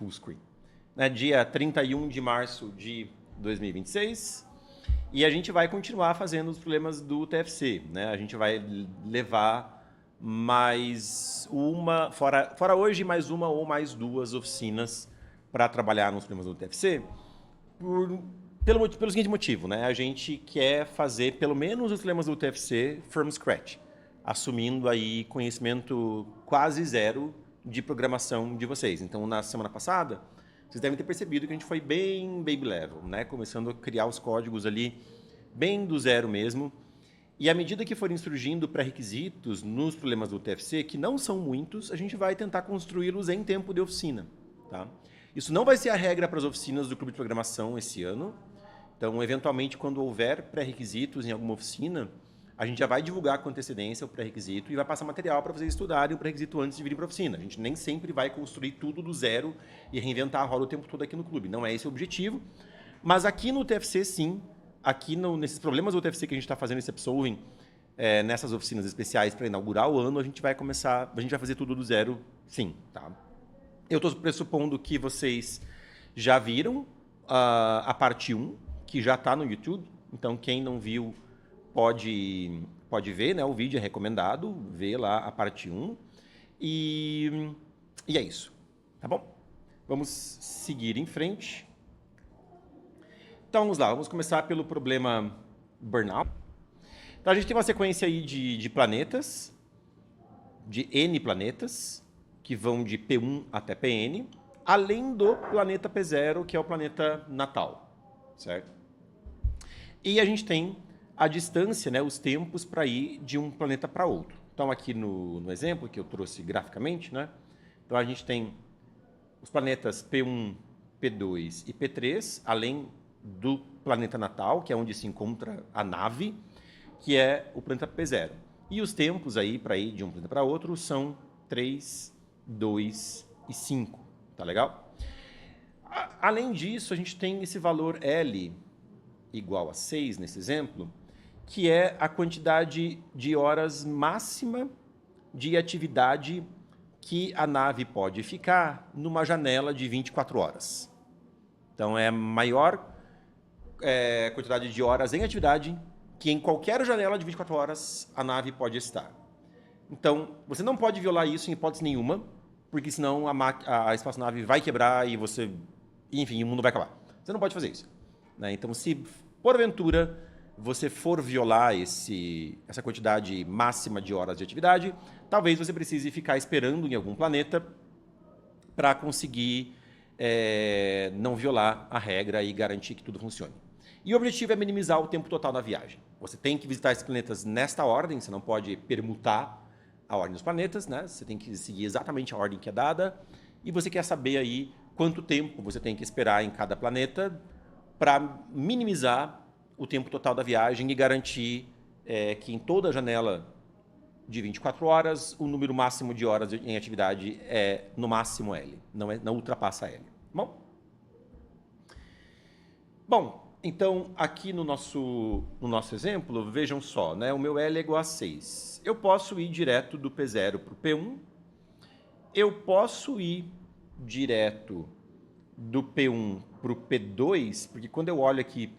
full screen. Né? Dia 31 de março de 2026. E a gente vai continuar fazendo os problemas do TFC. Né? A gente vai levar mais uma, fora hoje, mais uma ou mais duas oficinas para trabalhar nos problemas do TFC. Pelo seguinte motivo, né? A gente quer fazer pelo menos os problemas do TFC from scratch, assumindo aí conhecimento quase zero de programação de vocês. Então, na semana passada, vocês devem ter percebido que a gente foi bem baby level, né? Começando a criar os códigos ali bem do zero mesmo. E à medida que forem surgindo pré-requisitos nos problemas do TFC, que não são muitos, a gente vai tentar construí-los em tempo de oficina, tá? Isso não vai ser a regra para as oficinas do Clube de Programação esse ano. Então, eventualmente, quando houver pré-requisitos em alguma oficina, a gente já vai divulgar com antecedência o pré-requisito e vai passar material para vocês estudarem o pré-requisito antes de virem para a oficina. A gente nem sempre vai construir tudo do zero e reinventar a roda o tempo todo aqui no clube. Não é esse o objetivo. Mas aqui no TFC, sim. Aqui nesses problemas do TFC que a gente está fazendo esse upsolving, nessas oficinas especiais para inaugurar o ano, a gente vai fazer tudo do zero, sim. Tá? Eu estou pressupondo que vocês já viram a parte 1, que já está no YouTube. Então, quem não viu pode ver, né? O vídeo é recomendado, ver lá a parte 1. E é isso, tá bom? Vamos seguir em frente. Então, vamos lá. Vamos começar pelo problema burnout. Então, a gente tem uma sequência aí de planetas, de N planetas, que vão de P1 até Pn, além do planeta P0, que é o planeta natal, certo? E a gente tem a distância, né, os tempos para ir de um planeta para outro. Então, aqui no exemplo que eu trouxe graficamente, né, então a gente tem os planetas P1, P2 e P3, além do planeta natal, que é onde se encontra a nave, que é o planeta P0. E os tempos aí para ir de um planeta para outro são 3, 2 e 5. Tá legal? Além disso, a gente tem esse valor L igual a 6 nesse exemplo, que é a quantidade de horas máxima de atividade que a nave pode ficar numa janela de 24 horas. Então, é a maior quantidade de horas em atividade que em qualquer janela de 24 horas a nave pode estar. Então, você não pode violar isso em hipótese nenhuma, porque senão a espaçonave vai quebrar e enfim, o mundo vai acabar. Você não pode fazer isso. Né? Então, se porventura você for violar essa quantidade máxima de horas de atividade, talvez você precise ficar esperando em algum planeta para conseguir não violar a regra e garantir que tudo funcione. E o objetivo é minimizar o tempo total da viagem. Você tem que visitar esses planetas nesta ordem, você não pode permutar a ordem dos planetas, né? Você tem que seguir exatamente a ordem que é dada, e você quer saber aí quanto tempo você tem que esperar em cada planeta para minimizar o tempo total da viagem e garantir que em toda a janela de 24 horas, o número máximo de horas em atividade é no máximo L, não ultrapassa L. Bom, então aqui no nosso exemplo, vejam só, né? O meu L é igual a 6. Eu posso ir direto do P0 para o P1, eu posso ir direto do P1 para o P2, porque quando eu olho aqui,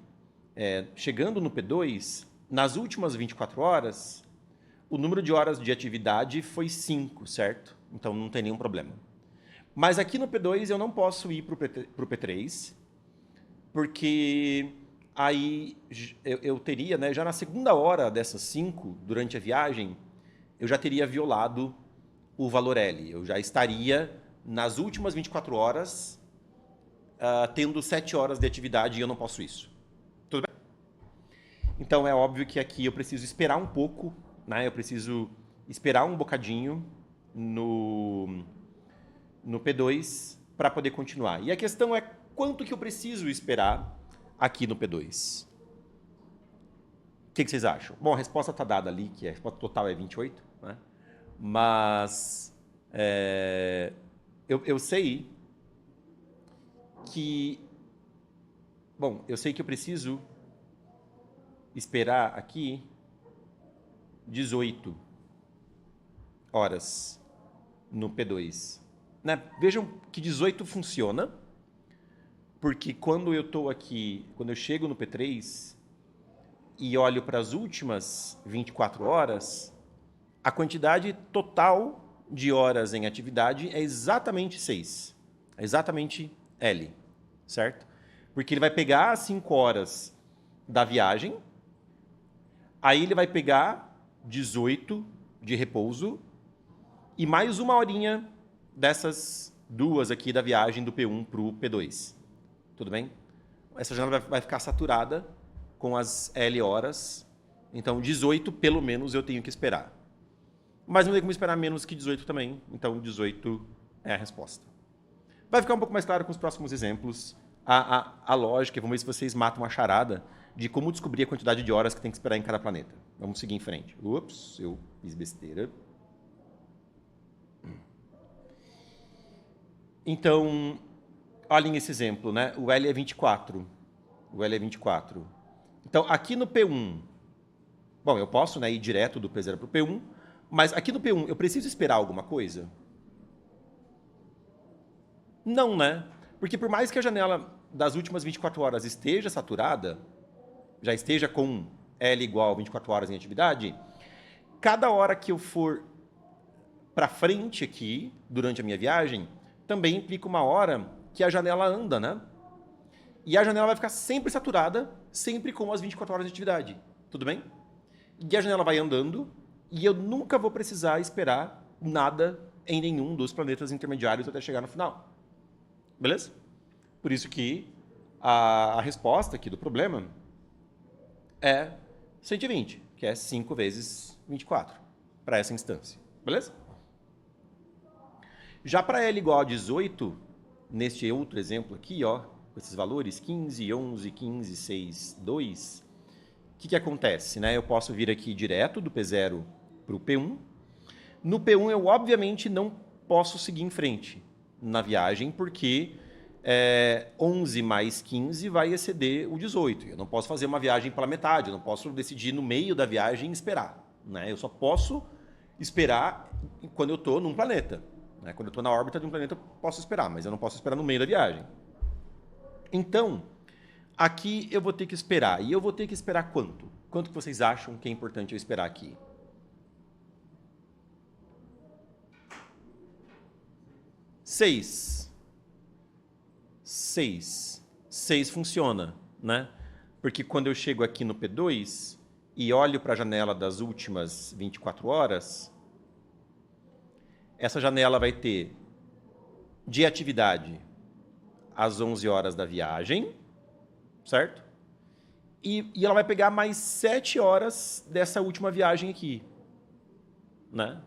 chegando no P2, nas últimas 24 horas, o número de horas de atividade foi 5, certo? Então não tem nenhum problema. Mas aqui no P2 eu não posso ir para o P3, porque aí eu teria, né, já na segunda hora dessas 5, durante a viagem, eu já teria violado o valor L. Eu já estaria, nas últimas 24 horas, tendo 7 horas de atividade e eu não posso isso. Tudo bem? Então é óbvio que aqui eu preciso esperar um pouco, né? Eu preciso esperar um bocadinho no P2 para poder continuar. E a questão é quanto que eu preciso esperar aqui no P2. O que vocês acham? Bom, a resposta está dada ali, que a resposta total é 28, né? Mas eu sei que... Bom, eu sei que eu preciso esperar aqui 18 horas no P2. né? Vejam que 18 funciona, porque quando eu chego no P3 e olho para as últimas 24 horas, a quantidade total de horas em atividade é exatamente 6. É exatamente L, certo? Porque ele vai pegar as 5 horas da viagem, aí ele vai pegar 18 de repouso e mais uma horinha dessas duas aqui da viagem do P1 para o P2. Tudo bem? Essa janela vai ficar saturada com as L horas. Então, 18 pelo menos eu tenho que esperar. Mas não tem como esperar menos que 18 também. Então, 18 é a resposta. Vai ficar um pouco mais claro com os próximos exemplos. A lógica, vamos ver se vocês matam a charada de como descobrir a quantidade de horas que tem que esperar em cada planeta. Vamos seguir em frente. Ups, eu fiz besteira. Então, olhem esse exemplo, né? O L é 24. O L é 24. Então, aqui no P1, bom, eu posso, né, ir direto do P0 para o P1, mas aqui no P1 eu preciso esperar alguma coisa? Não, né? Porque por mais que a janela das últimas 24 horas esteja saturada, já esteja com L igual 24 horas em atividade, cada hora que eu for para frente aqui, durante a minha viagem, também implica uma hora que a janela anda, né? E a janela vai ficar sempre saturada, sempre com as 24 horas de atividade. Tudo bem? E a janela vai andando e eu nunca vou precisar esperar nada em nenhum dos planetas intermediários até chegar no final. Beleza? Por isso que a resposta aqui do problema é 120, que é 5 vezes 24, para essa instância. Beleza? Já para L igual a 18, neste outro exemplo aqui, ó, com esses valores, 15, 11, 15, 6, 2, o que acontece? Né? Eu posso vir aqui direto do P0 para o P1. No P1 eu, obviamente, não posso seguir em frente na viagem, porque 11 mais 15 vai exceder o 18. Eu não posso fazer uma viagem pela metade, eu não posso decidir no meio da viagem e esperar. Né? Eu só posso esperar quando eu estou num planeta. Né? Quando eu estou na órbita de um planeta, eu posso esperar, mas eu não posso esperar no meio da viagem. Então, aqui eu vou ter que esperar. E eu vou ter que esperar quanto? Quanto que vocês acham que é importante eu esperar aqui? 6. 6 funciona, né? Porque quando eu chego aqui no P2 e olho para a janela das últimas 24 horas, essa janela vai ter de atividade às 11 horas da viagem, certo? E ela vai pegar mais 7 horas dessa última viagem aqui, né?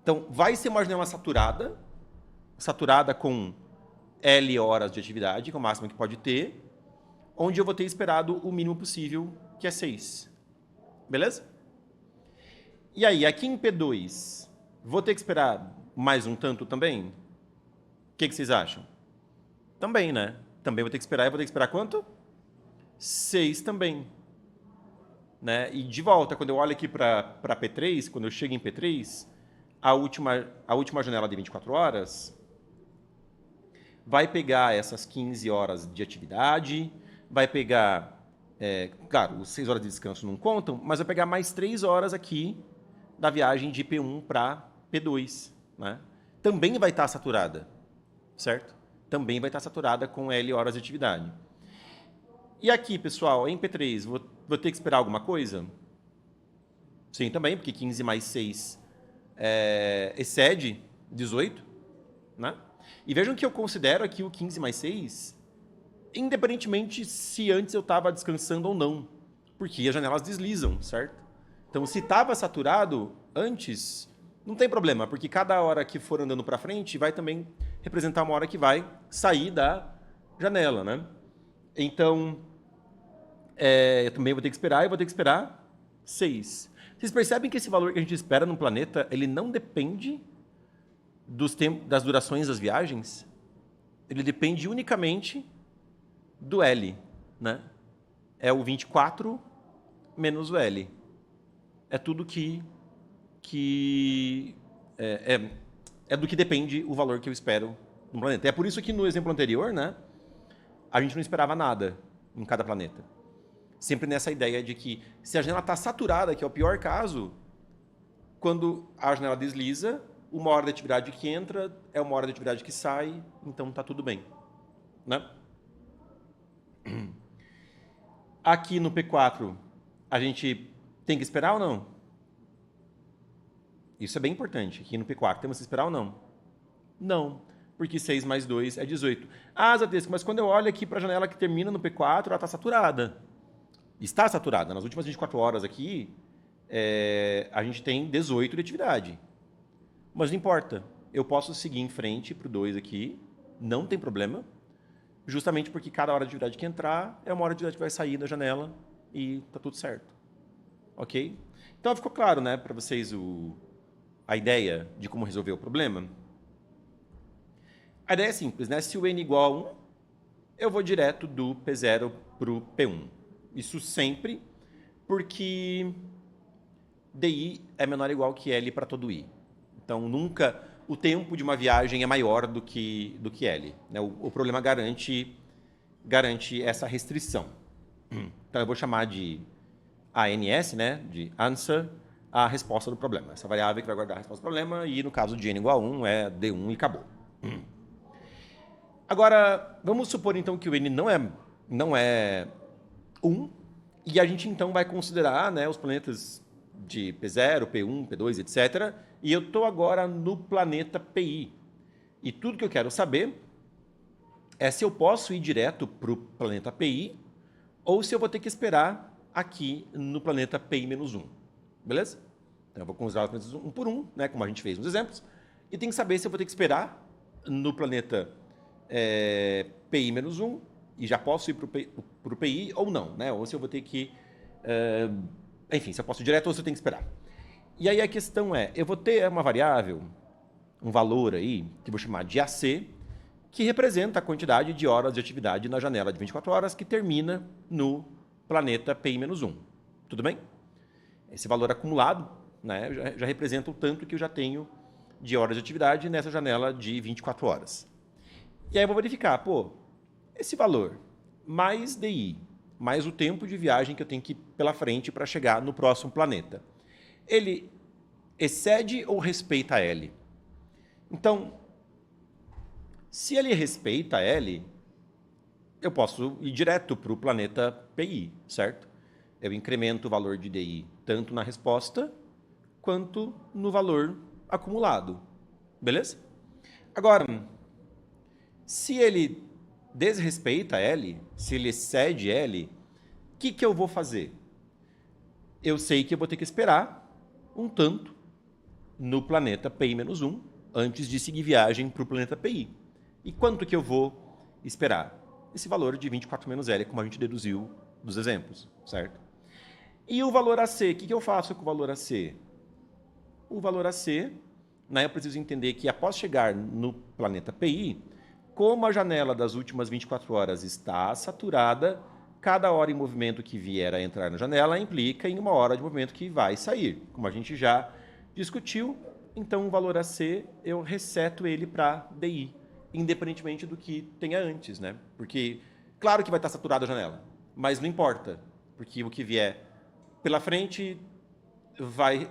Então, vai ser uma janela saturada com L horas de atividade, que é o máximo que pode ter, onde eu vou ter esperado o mínimo possível, que é 6. Beleza? E aí, aqui em P2, vou ter que esperar mais um tanto também? O que vocês acham? Também, né? Também vou ter que esperar. E vou ter que esperar quanto? 6 também. Né? E de volta, quando eu olho aqui para P3, quando eu chego em P3, a última janela de 24 horas vai pegar essas 15 horas de atividade, vai pegar, claro, os 6 horas de descanso não contam, mas vai pegar mais 3 horas aqui da viagem de P1 para P2. Né? Também vai estar saturada, certo? Também vai estar saturada com L horas de atividade. E aqui, pessoal, em P3, vou ter que esperar alguma coisa? Sim, também, porque 15 mais 6 excede 18, né? E vejam que eu considero aqui o 15 mais 6, independentemente se antes eu estava descansando ou não, porque as janelas deslizam, certo? Então, se estava saturado antes, não tem problema, porque cada hora que for andando para frente vai também representar uma hora que vai sair da janela, né? Então, eu também vou ter que esperar e vou ter que esperar 6. Vocês percebem que esse valor que a gente espera no planeta, ele não depende das durações das viagens? Ele depende unicamente do L, né? É o 24 menos o L. É tudo que é do que depende o valor que eu espero no planeta. É por isso que no exemplo anterior, né, a gente não esperava nada em cada planeta. Sempre nessa ideia de que se a janela está saturada, que é o pior caso, quando a janela desliza, uma hora de atividade que entra é uma hora de atividade que sai, então está tudo bem. Né? Aqui no P4, a gente tem que esperar ou não? Isso é bem importante. Aqui no P4, temos que esperar ou não? Não, porque 6 mais 2 é 18. Ah, Zatesco, mas quando eu olho aqui para a janela que termina no P4, ela está saturada. Está saturada. Nas últimas 24 horas aqui, a gente tem 18 de atividade. Mas não importa. Eu posso seguir em frente para o 2 aqui, não tem problema, justamente porque cada hora de atividade que entrar é uma hora de atividade que vai sair da janela e está tudo certo. Ok? Então ficou claro, né, para vocês a ideia de como resolver o problema? A ideia é simples, né? Se o n igual a 1, eu vou direto do P0 para o P1. Isso sempre porque DI é menor ou igual que L para todo I. Então, nunca o tempo de uma viagem é maior do que L. Né? O problema garante essa restrição. Então, eu vou chamar de ANS, né? De answer, a resposta do problema. Essa variável que vai guardar a resposta do problema, e no caso de n igual a 1 é D1 e acabou. Agora, vamos supor então que o n não é 1, e a gente então vai considerar, né, os planetas de P0, P1, P2, etc. E eu estou agora no planeta PI. E tudo que eu quero saber é se eu posso ir direto para o planeta PI ou se eu vou ter que esperar aqui no planeta PI-1. Beleza? Então eu vou considerar os planetas um por um, né, como a gente fez nos exemplos, e tem que saber se eu vou ter que esperar no planeta PI-1 e já posso ir para o PI ou não, né? Ou se eu vou ter que... enfim, se eu posso ir direto ou se eu tenho que esperar. E aí a questão é, eu vou ter uma variável, um valor aí, que eu vou chamar de AC, que representa a quantidade de horas de atividade na janela de 24 horas que termina no planeta PI-1. Tudo bem? Esse valor acumulado, né, já representa o tanto que eu já tenho de horas de atividade nessa janela de 24 horas. E aí eu vou verificar, pô, esse valor mais DI, mais o tempo de viagem que eu tenho que ir pela frente para chegar no próximo planeta, ele excede ou respeita L? Então, se ele respeita L, eu posso ir direto para o planeta PI, certo? Eu incremento o valor de DI tanto na resposta quanto no valor acumulado. Beleza? Agora, se ele desrespeita L, se ele excede L, o que eu vou fazer? Eu sei que eu vou ter que esperar um tanto no planeta PI-1 antes de seguir viagem para o planeta PI. E quanto que eu vou esperar? Esse valor de 24 menos L, como a gente deduziu dos exemplos, certo? E o valor AC, o que eu faço com o valor AC? O valor AC, né, eu preciso entender que após chegar no planeta PI, como a janela das últimas 24 horas está saturada, cada hora em movimento que vier a entrar na janela implica em uma hora de movimento que vai sair. Como a gente já discutiu, então o valor AC eu reseto ele para DI, independentemente do que tenha antes, né? Porque, claro que vai estar saturada a janela, mas não importa, porque o que vier pela frente,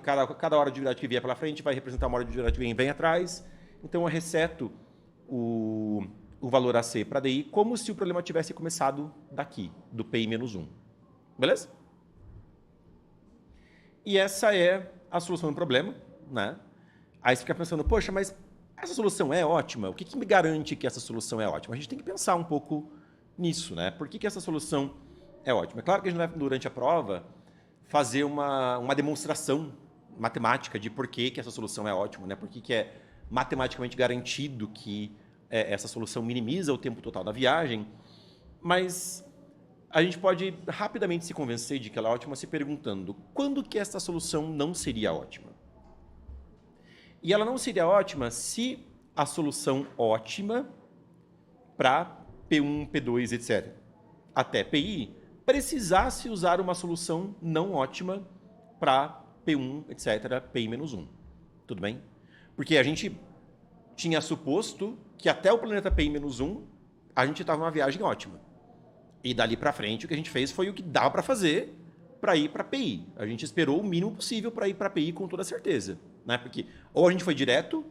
cada hora de atividade que vier pela frente vai representar uma hora de atividade que vem atrás, então eu reseto o valor AC para DI como se o problema tivesse começado daqui, do PI-1. Beleza? E essa é a solução do problema, né? Aí você fica pensando, poxa, mas essa solução é ótima? O que me garante que essa solução é ótima? A gente tem que pensar um pouco nisso, né? Por que essa solução é ótima? É claro que a gente vai, durante a prova, fazer uma demonstração matemática de por que essa solução é ótima, né? Por que é matematicamente garantido que essa solução minimiza o tempo total da viagem, mas a gente pode rapidamente se convencer de que ela é ótima se perguntando quando que essa solução não seria ótima. E ela não seria ótima se a solução ótima para P1, P2, etc., até PI, precisasse usar uma solução não ótima para P1, etc., PI-1. Tudo bem? Porque a gente tinha suposto que até o planeta PI-1 a gente estava numa viagem ótima. E dali para frente o que a gente fez foi o que dava para fazer para ir para PI. A gente esperou o mínimo possível para ir para PI com toda certeza, né? Porque ou a gente foi direto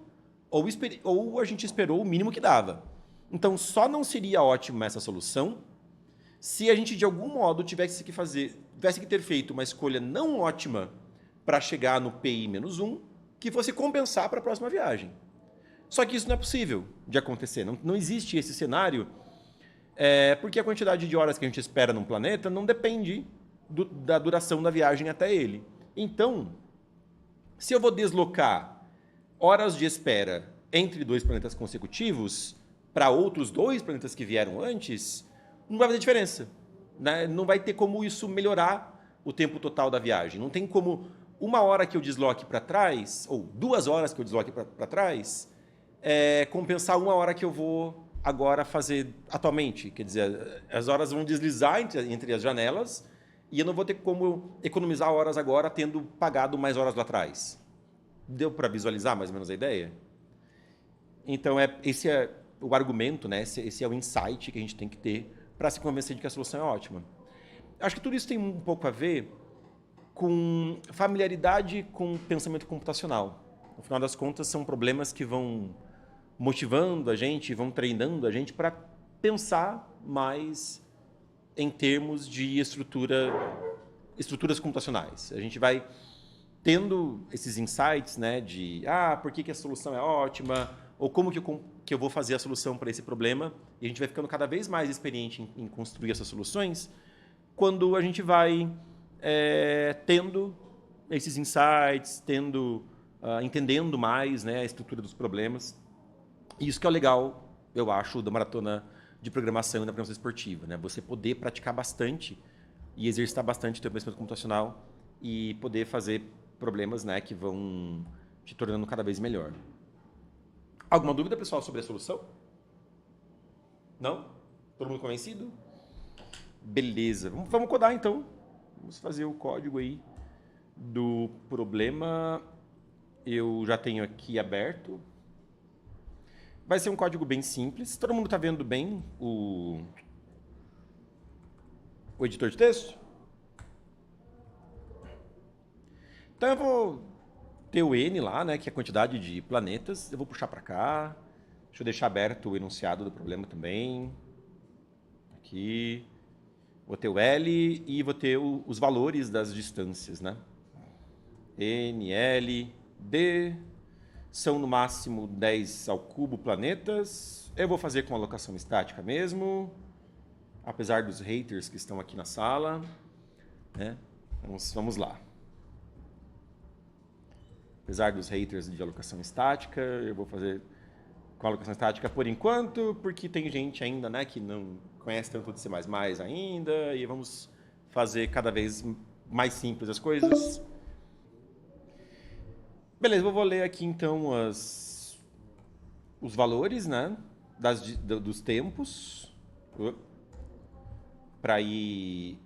ou a gente esperou o mínimo que dava. Então só não seria ótima essa solução se a gente de algum modo tivesse que ter feito uma escolha não ótima para chegar no PI-1 que fosse compensar para a próxima viagem. Só que isso não é possível de acontecer. Não existe esse cenário, porque a quantidade de horas que a gente espera num planeta não depende da duração da viagem até ele. Então, se eu vou deslocar horas de espera entre 2 planetas consecutivos para outros 2 planetas que vieram antes, não vai fazer diferença, né? Não vai ter como isso melhorar o tempo total da viagem. Não tem como 1 hora que eu desloque para trás, ou 2 horas que eu desloque para trás, compensar 1 hora que eu vou agora fazer atualmente. Quer dizer, as horas vão deslizar entre as janelas e eu não vou ter como economizar horas agora tendo pagado mais horas lá atrás. Deu para visualizar mais ou menos a ideia? Então, esse é o argumento, né? Esse é o insight que a gente tem que ter para se convencer de que a solução é ótima. Acho que tudo isso tem um pouco a ver com familiaridade com pensamento computacional. No final das contas, são problemas que vão motivando a gente, vão treinando a gente para pensar mais em termos de estruturas computacionais. A gente vai tendo esses insights, né, de por que a solução é ótima, ou como que eu vou fazer a solução para esse problema, e a gente vai ficando cada vez mais experiente em construir essas soluções, quando a gente vai tendo esses insights, entendendo mais, né, a estrutura dos problemas. E isso que é o legal, eu acho, da maratona de programação e da programação esportiva, né? Você poder praticar bastante e exercitar bastante o seu pensamento computacional e poder fazer problemas, né, que vão te tornando cada vez melhor. Alguma dúvida, pessoal, sobre a solução? Não? Todo mundo convencido? Beleza. Vamos codar, então. Vamos fazer o código aí do problema. Eu já tenho aqui aberto. Vai ser um código bem simples. Todo mundo está vendo bem o editor de texto? Então eu vou ter o N lá, né, que é a quantidade de planetas. Eu vou puxar para cá. Deixa eu deixar aberto o enunciado do problema também. Aqui. Vou ter o L e vou ter os valores das distâncias, né? N, L, D. São no máximo 10 ao cubo planetas. Eu vou fazer com alocação estática mesmo, apesar dos haters que estão aqui na sala, né? Vamos lá. Apesar dos haters de alocação estática, eu vou fazer com alocação estática por enquanto, porque tem gente ainda, né, que não conhece tanto de C++ ainda, e vamos fazer cada vez mais simples as coisas. Beleza, vou ler aqui então os valores, né, dos tempos para ir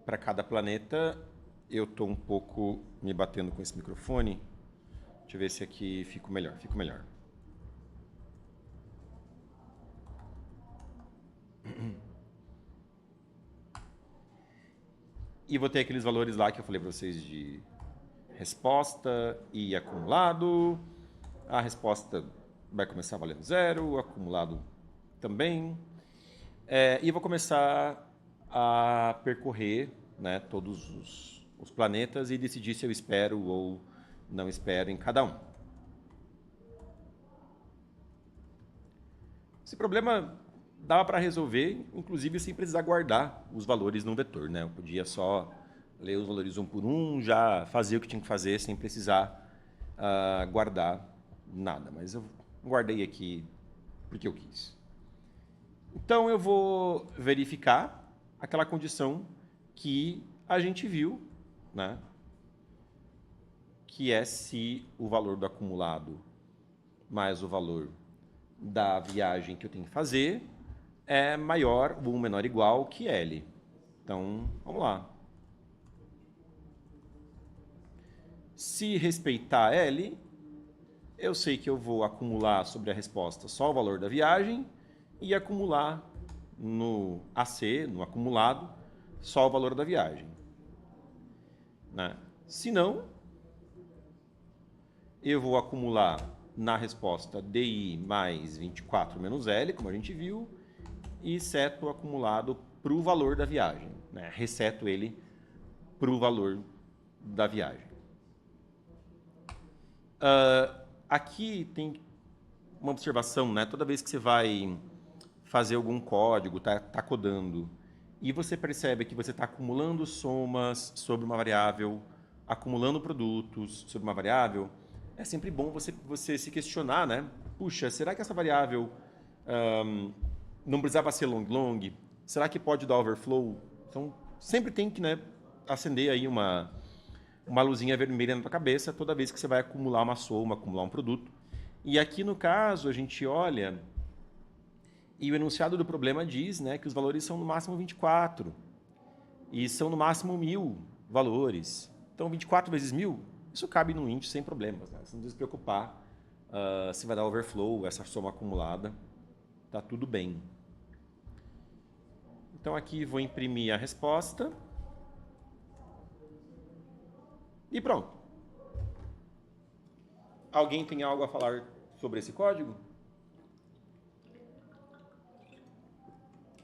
para cada planeta. Eu estou um pouco me batendo com esse microfone. Deixa eu ver se aqui fico melhor. Fico melhor. E vou ter aqueles valores lá que eu falei para vocês de resposta e acumulado. A resposta vai começar valendo 0, o acumulado também. E eu vou começar a percorrer, né, todos os planetas e decidir se eu espero ou não espero em cada um. Esse problema dava para resolver, inclusive sem precisar guardar os valores num vetor, né? Eu podia só ler os valores um por um, já fazer o que tinha que fazer sem precisar guardar nada. Mas eu guardei aqui porque eu quis. Então eu vou verificar aquela condição que a gente viu, né? Que é se o valor do acumulado mais o valor da viagem que eu tenho que fazer é maior ou menor ou igual que L. Então, vamos lá. Se respeitar L, eu sei que eu vou acumular sobre a resposta só o valor da viagem e acumular no AC, no acumulado, só o valor da viagem. Né? Se não, eu vou acumular na resposta DI mais 24 menos L, como a gente viu, e seto o acumulado para o valor da viagem. Né? Reseto ele para o valor da viagem. Aqui tem uma observação, né? Toda vez que você vai fazer algum código, tá codando, e você percebe que você está acumulando somas sobre uma variável, acumulando produtos sobre uma variável, é sempre bom você se questionar, né? Puxa, será que essa variável não precisava ser long? Será que pode dar overflow? Então, sempre tem que, né, acender aí uma luzinha vermelha na tua cabeça toda vez que você vai acumular uma soma, acumular um produto. E aqui, no caso, a gente olha e o enunciado do problema diz, né, que os valores são no máximo 24 e são no máximo 1000 valores. Então, 24 vezes 1000, isso cabe no int sem problemas. Né? Você não precisa se preocupar se vai dar overflow, essa soma acumulada. Tá tudo bem. Então, aqui vou imprimir a resposta. E pronto. Alguém tem algo a falar sobre esse código?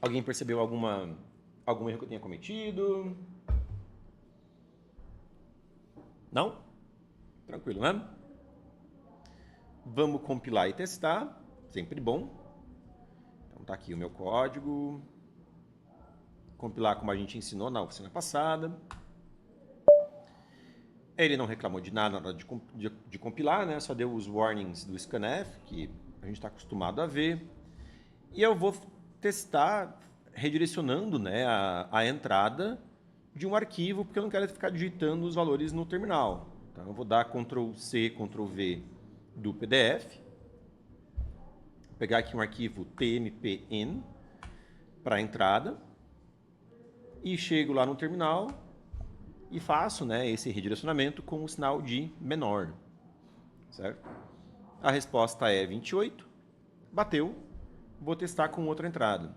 Alguém percebeu algum erro que eu tenha cometido? Não? Tranquilo, né? Vamos compilar e testar. Sempre bom. Então tá aqui o meu código. Compilar como a gente ensinou na oficina passada. Ele não reclamou de nada na hora de compilar, né? Só deu os warnings do scanf, que a gente está acostumado a ver. E eu vou testar redirecionando, né, a entrada de um arquivo, porque eu não quero ficar digitando os valores no terminal. Então, eu vou dar Ctrl+C, Ctrl+V do PDF. Vou pegar aqui um arquivo tmpn para a entrada. E chego lá no terminal e faço, né, esse redirecionamento com o sinal de menor. Certo? A resposta é 28. Bateu. Vou testar com outra entrada.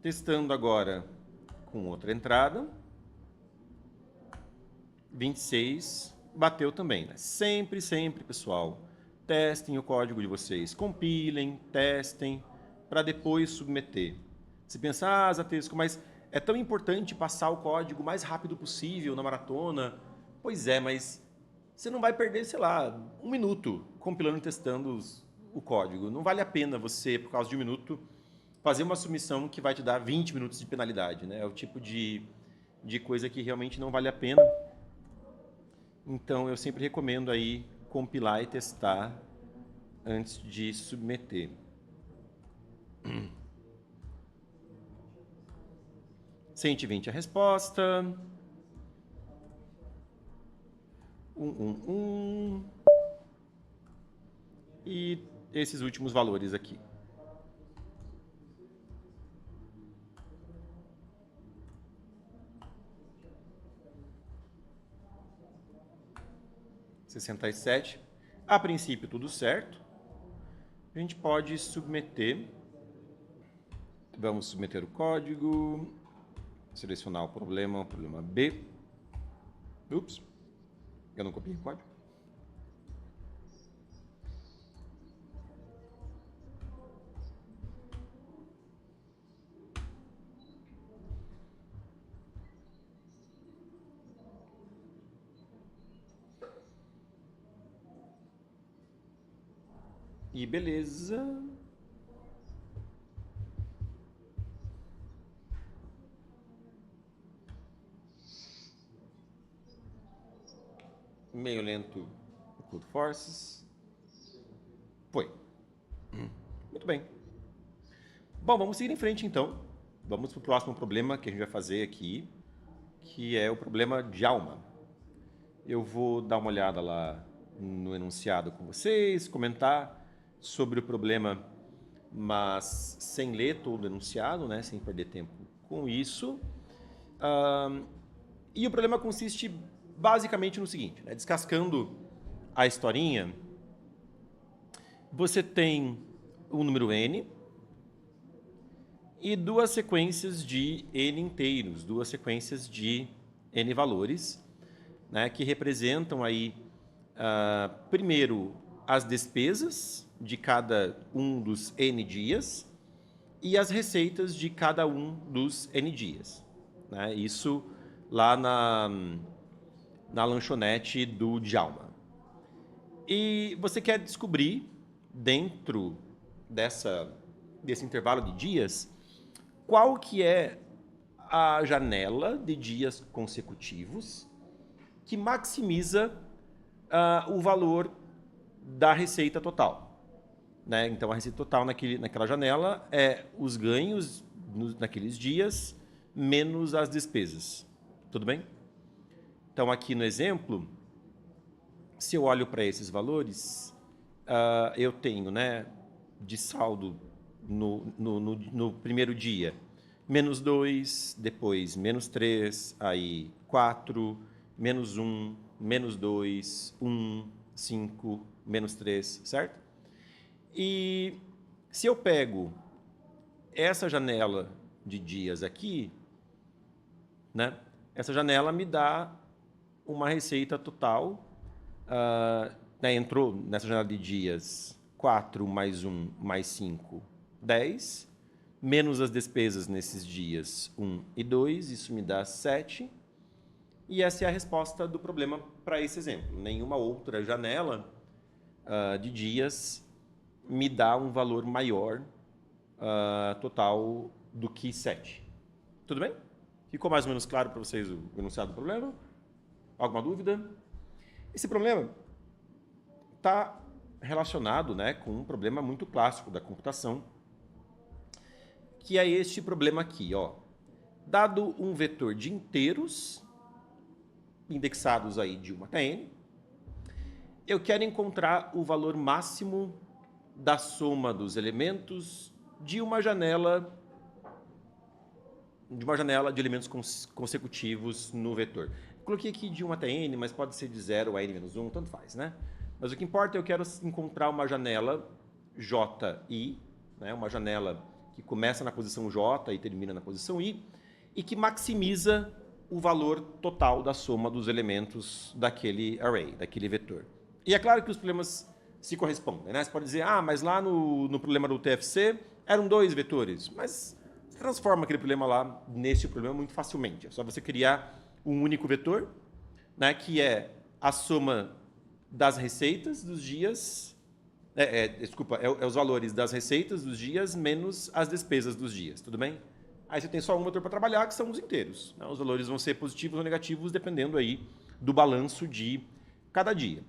Testando agora com outra entrada. 26. Bateu também. Né? Sempre, pessoal, testem o código de vocês. Compilem, testem, para depois submeter. Você pensa, Zatesco, mas é tão importante passar o código o mais rápido possível na maratona. Pois é, mas você não vai perder, sei lá, 1 minuto compilando e testando o código. Não vale a pena você, por causa de 1 minuto, fazer uma submissão que vai te dar 20 minutos de penalidade. Né? É o tipo de coisa que realmente não vale a pena. Então, eu sempre recomendo aí compilar e testar antes de submeter. 120 a resposta. 1. E esses últimos valores aqui. (67). A princípio, tudo certo. A gente pode submeter. Vamos submeter o código. Selecionar o problema B. Ups, eu não copiei o código. E beleza. Meio lento o Code Forces. Foi. Muito bem. Bom, vamos seguir em frente então. Vamos para o próximo problema que a gente vai fazer aqui, que é o problema de alma. Eu vou dar uma olhada lá no enunciado com vocês, comentar sobre o problema, mas sem ler todo o enunciado, né, sem perder tempo com isso. E o problema consiste basicamente no seguinte, né? Descascando a historinha, você tem um número n e duas sequências de n inteiros, duas sequências de n valores, né, que representam aí, primeiro, as despesas de cada um dos n dias e as receitas de cada um dos n dias, né? Isso lá na lanchonete do Djalma. E você quer descobrir, dentro desse intervalo de dias, qual que é a janela de dias consecutivos que maximiza o valor da receita total, né? Então, a receita total naquela janela é os ganhos naqueles dias menos as despesas. Tudo bem? Então, aqui no exemplo, se eu olho para esses valores, eu tenho, né, de saldo no primeiro dia, menos 2, depois menos 3, aí 4, menos 1, menos 2, 1, 5, menos 3, certo? E se eu pego essa janela de dias aqui, né, essa janela me dá uma receita total, né, entrou nessa janela de dias 4 mais 1 mais 5, 10, menos as despesas nesses dias 1 e 2, isso me dá 7. E essa é a resposta do problema para esse exemplo. Nenhuma outra janela de dias me dá um valor maior total do que 7. Tudo bem? Ficou mais ou menos claro para vocês o enunciado do problema? Alguma dúvida? Esse problema está relacionado, né, com um problema muito clássico da computação, que é este problema aqui, ó. Dado um vetor de inteiros, indexados aí de 1 até n, eu quero encontrar o valor máximo da soma dos elementos de uma janela de elementos consecutivos no vetor. Coloquei aqui de 1 até n, mas pode ser de 0 a n menos 1, tanto faz, né? Mas o que importa é eu quero encontrar uma janela JI, né? Uma janela que começa na posição J e termina na posição I, e que maximiza o valor total da soma dos elementos daquele array, daquele vetor. E é claro que os problemas se correspondem, né? Você pode dizer, mas lá no problema do TFC eram 2 vetores, mas você transforma aquele problema lá nesse problema muito facilmente. É só você criar um único vetor, né, que é a soma das receitas dos dias, os valores das receitas dos dias menos as despesas dos dias, tudo bem? Aí você tem só um vetor para trabalhar, que são os inteiros, né? Os valores vão ser positivos ou negativos, dependendo aí do balanço de cada dia.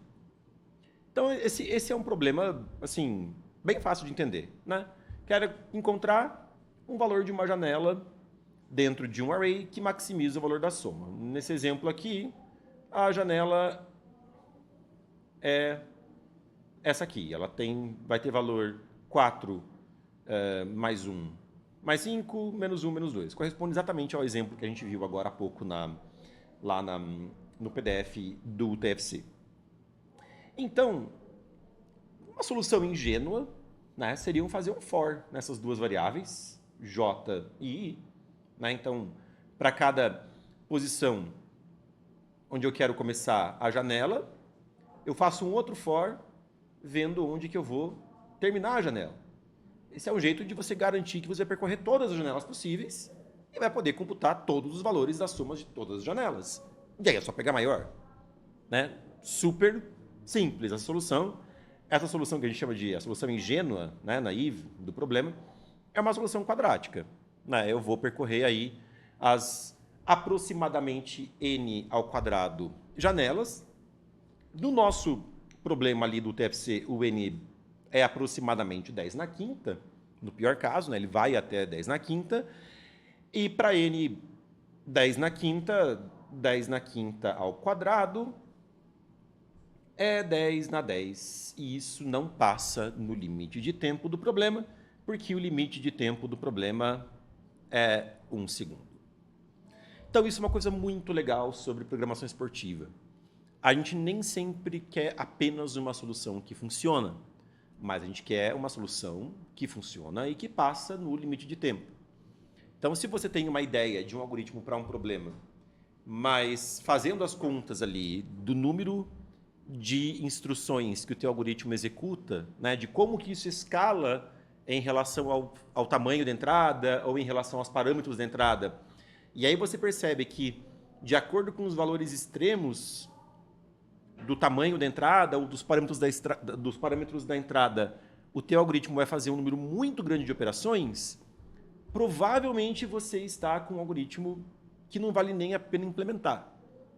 Então, esse é um problema, assim, bem fácil de entender, né? Quero encontrar um valor de uma janela dentro de um array que maximiza o valor da soma. Nesse exemplo aqui, a janela é essa aqui. Ela vai ter valor 4 mais 1 mais 5, menos 1, menos 2. Corresponde exatamente ao exemplo que a gente viu agora há pouco no PDF do TFC. Então, uma solução ingênua, né, seria fazer um for nessas duas variáveis, J e I. Né? Então, para cada posição onde eu quero começar a janela, eu faço um outro for vendo onde que eu vou terminar a janela. Esse é um jeito de você garantir que você vai percorrer todas as janelas possíveis e vai poder computar todos os valores das somas de todas as janelas. E aí é só pegar maior. Né? Super simples a solução. Essa solução que a gente chama de a solução ingênua, né, naive, do problema, é uma solução quadrática. Né? Eu vou percorrer aí as aproximadamente n ao quadrado janelas. No nosso problema ali do TFC, o n é aproximadamente 10 na quinta, no pior caso, né? Ele vai até 10 na quinta. E para n 10 na quinta ao quadrado é 10 na 10. E isso não passa no limite de tempo do problema, porque o limite de tempo do problema é 1 segundo. Então, isso é uma coisa muito legal sobre programação esportiva. a gente nem sempre quer apenas uma solução que funciona, mas a gente quer uma solução que funciona e que passa no limite de tempo. Então, se você tem uma ideia de um algoritmo para um problema, mas fazendo as contas ali do número de instruções que o teu algoritmo executa, né, de como que isso escala em relação ao tamanho da entrada ou em relação aos parâmetros da entrada, e aí você percebe que, de acordo com os valores extremos do tamanho da entrada ou dos parâmetros da entrada, o teu algoritmo vai fazer um número muito grande de operações, provavelmente você está com um algoritmo que não vale nem a pena implementar,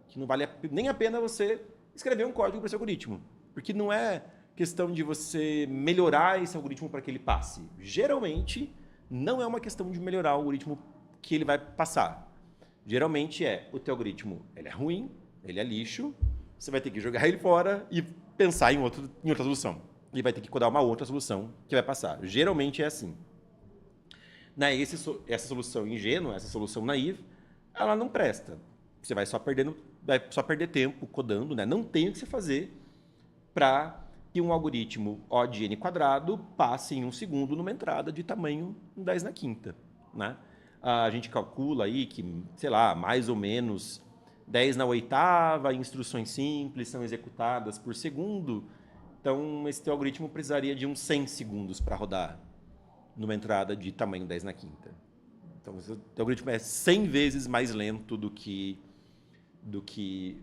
que não vale nem a pena você escrever um código para esse algoritmo, porque não é questão de você melhorar esse algoritmo para que ele passe. Geralmente, não é uma questão de melhorar o algoritmo que ele vai passar. Geralmente o teu algoritmo ele é ruim, ele é lixo, você vai ter que jogar ele fora e pensar em outra solução. E vai ter que codar uma outra solução que vai passar. Geralmente é assim. Essa solução ingênua, essa solução naive, ela não presta. Você vai só perder tempo codando, né? Não tem o que você fazer para que um algoritmo O de n quadrado passe em 1 segundo numa entrada de tamanho 10 na quinta, né? A gente calcula aí que, sei lá, mais ou menos 10 na oitava, instruções simples são executadas por segundo. Então, esse teu algoritmo precisaria de uns 100 segundos para rodar numa entrada de tamanho 10 na quinta. Então, o teu algoritmo é 100 vezes mais lento do que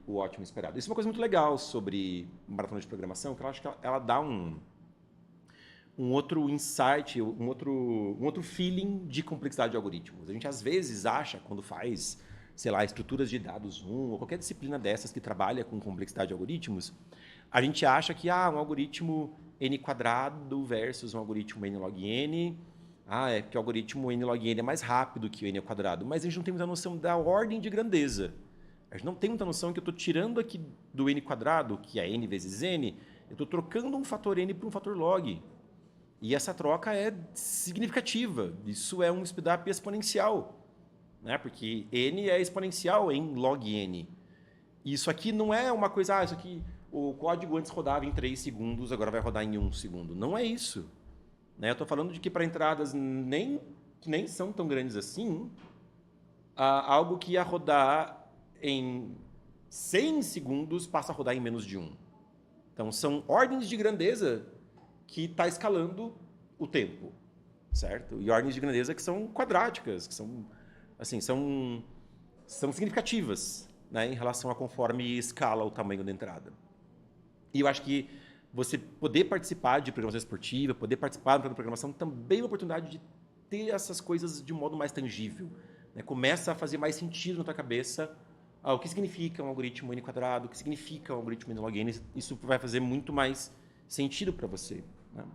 o ótimo esperado. Isso é uma coisa muito legal sobre maratona de programação, que eu acho que ela dá um outro insight, um outro feeling de complexidade de algoritmos. A gente, às vezes, acha, quando faz, sei lá, estruturas de dados 1, ou qualquer disciplina dessas que trabalha com complexidade de algoritmos, a gente acha que um algoritmo n quadrado versus um algoritmo n log n, é porque o algoritmo n log n é mais rápido que o n ao quadrado, mas a gente não tem muita noção da ordem de grandeza. A gente não tem muita noção que eu estou tirando aqui do n quadrado, que é n vezes n, eu estou trocando um fator n por um fator log. E essa troca é significativa. Isso é um speedup exponencial, né? Porque n é exponencial em log n. E isso aqui não é uma coisa, isso aqui, o código antes rodava em 3 segundos, agora vai rodar em 1 segundo. Não é isso. Né? Eu estou falando de que para entradas que nem são tão grandes assim, algo que ia rodar em 100 segundos passa a rodar em menos de 1. Então, são ordens de grandeza que está escalando o tempo, certo? E ordens de grandeza que são quadráticas, que são, assim, são significativas, né, em relação a conforme escala o tamanho da entrada. E eu acho que você poder participar de programação esportiva, poder participar da programação, também é uma oportunidade de ter essas coisas de um modo mais tangível. Né? Começa a fazer mais sentido na tua cabeça o que significa um algoritmo n quadrado, o que significa um algoritmo n log n. Isso vai fazer muito mais sentido para você. Né?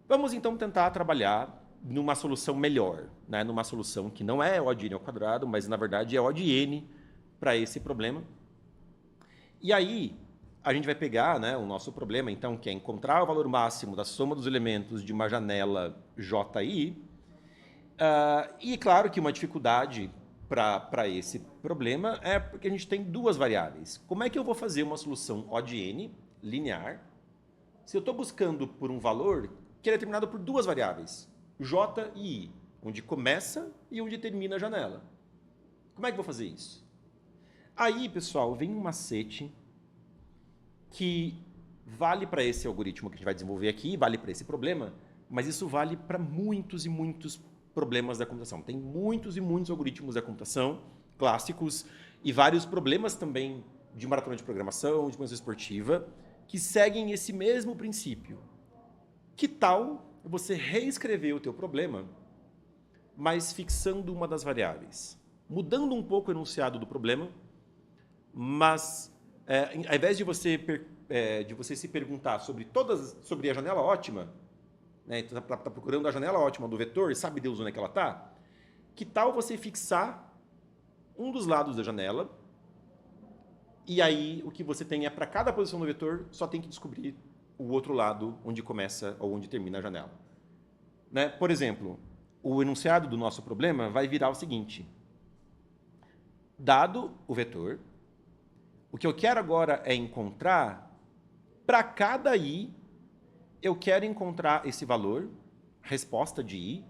Vamos então tentar trabalhar numa solução melhor, né? Numa solução que não é O de n ao quadrado, mas na verdade é O de n para esse problema. E aí a gente vai pegar, né, o nosso problema, então, que é encontrar o valor máximo da soma dos elementos de uma janela JI. E claro que uma dificuldade para esse problema é porque a gente tem duas variáveis. Como é que eu vou fazer uma solução O de n linear se eu estou buscando por um valor que é determinado por duas variáveis, J e I, onde começa e onde termina a janela? Como é que eu vou fazer isso? Aí, pessoal, vem um macete que vale para esse algoritmo que a gente vai desenvolver aqui, vale para esse problema, mas isso vale para muitos e muitos problemas da computação. Tem muitos e muitos algoritmos da computação clássicos e vários problemas também de maratona de programação, de programação esportiva, que seguem esse mesmo princípio. Que tal você reescrever o teu problema, mas fixando uma das variáveis? Mudando um pouco o enunciado do problema, mas ao invés de você se perguntar sobre a janela ótima, né, está procurando a janela ótima do vetor, sabe Deus onde é que ela está? Que tal você fixar um dos lados da janela e aí o que você tem é para cada posição do vetor, só tem que descobrir o outro lado onde começa ou onde termina a janela. Né? Por exemplo, o enunciado do nosso problema vai virar o seguinte. Dado o vetor, O que eu quero agora é encontrar, para cada i, eu quero encontrar esse valor, resposta de i,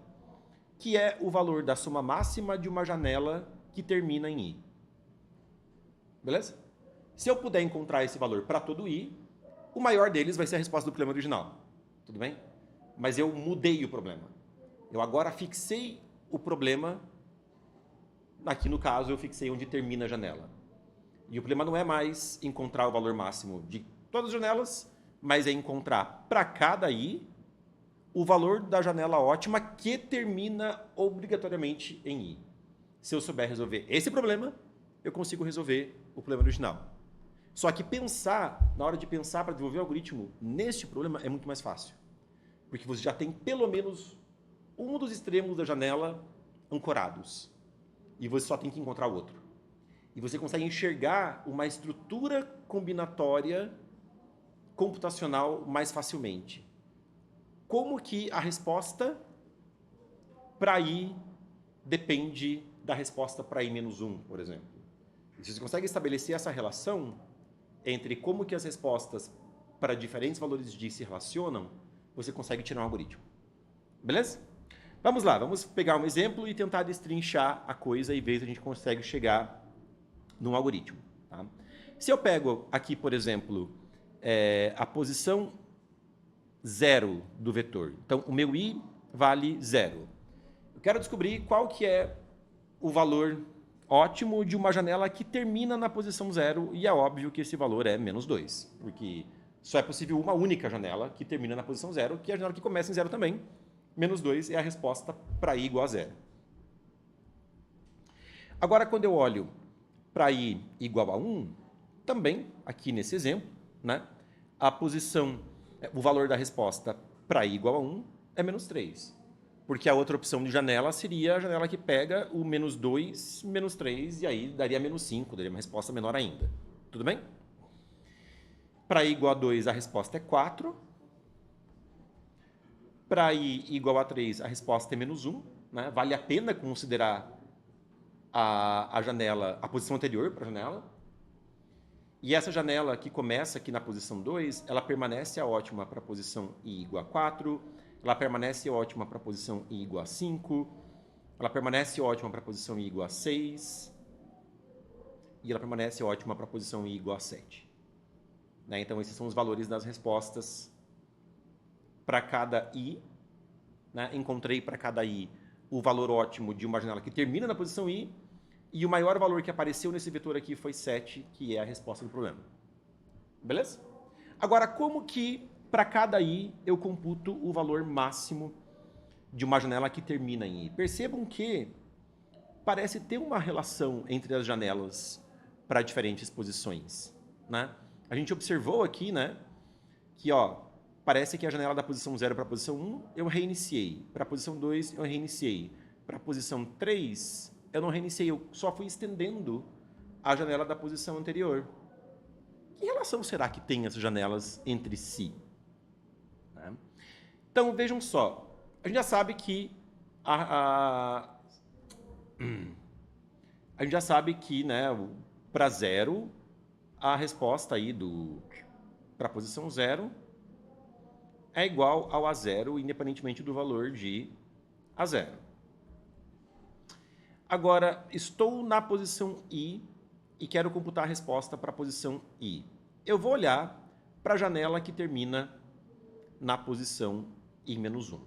que é o valor da soma máxima de uma janela que termina em i. Beleza? Se eu puder encontrar esse valor para todo i, o maior deles vai ser a resposta do problema original. Tudo bem? Mas eu mudei o problema. Eu agora fixei o problema. Aqui no caso eu fixei onde termina a janela. E o problema não é mais encontrar o valor máximo de todas as janelas, mas é encontrar para cada i o valor da janela ótima que termina obrigatoriamente em i. Se eu souber resolver esse problema, eu consigo resolver o problema original. Só que na hora de pensar para desenvolver o algoritmo, neste problema é muito mais fácil. Porque você já tem pelo menos um dos extremos da janela ancorados. E você só tem que encontrar o outro. E você consegue enxergar uma estrutura combinatória computacional mais facilmente. Como que a resposta para i depende da resposta para i-1, por exemplo. E se você consegue estabelecer essa relação entre como que as respostas para diferentes valores de i se relacionam, você consegue tirar um algoritmo. Beleza? Vamos lá, vamos pegar um exemplo e tentar destrinchar a coisa e ver se a gente consegue chegar num algoritmo. Tá? Se eu pego aqui, por exemplo, a posição 0 do vetor. Então, o meu i vale 0. Eu quero descobrir qual que é o valor ótimo de uma janela que termina na posição 0, e é óbvio que esse valor é menos 2, porque só é possível uma única janela que termina na posição 0, que é a janela que começa em 0 também. Menos 2 é a resposta para i igual a 0. Agora, quando eu olho para i igual a 1, também, aqui nesse exemplo, né, o valor da resposta para i igual a 1 é menos 3. Porque a outra opção de janela seria a janela que pega o menos 2, menos 3, e aí daria menos 5, daria uma resposta menor ainda. Tudo bem? Para i igual a 2, a resposta é 4. Para i igual a 3, a resposta é menos 1. Né? Vale a pena considerar a janela, a posição anterior para a janela. E essa janela que começa aqui na posição 2, ela permanece a ótima para a posição i igual a 4, ela permanece ótima para a posição i igual a 5, ela permanece ótima para a posição i igual a 6, e ela permanece ótima para a posição i igual a 7. Né? Então, esses são os valores das respostas para cada i. Né? Encontrei para cada i o valor ótimo de uma janela que termina na posição i, e o maior valor que apareceu nesse vetor aqui foi 7, que é a resposta do problema. Beleza? Agora, como que para cada i eu computo o valor máximo de uma janela que termina em i? Percebam que parece ter uma relação entre as janelas para diferentes posições. Né? A gente observou aqui, né, que parece que a janela da posição 0 para a posição 1 eu reiniciei. Para a posição 2 eu reiniciei. Para a posição 3 eu não reiniciei, eu só fui estendendo a janela da posição anterior. Que relação será que tem essas janelas entre si? Né? Então, vejam só. A gente já sabe que a gente já sabe que, né, para 0, a resposta aí para a posição 0 é igual ao A0, independentemente do valor de A0. Agora, estou na posição i e quero computar a resposta para a posição i. Eu vou olhar para a janela que termina na posição i-1.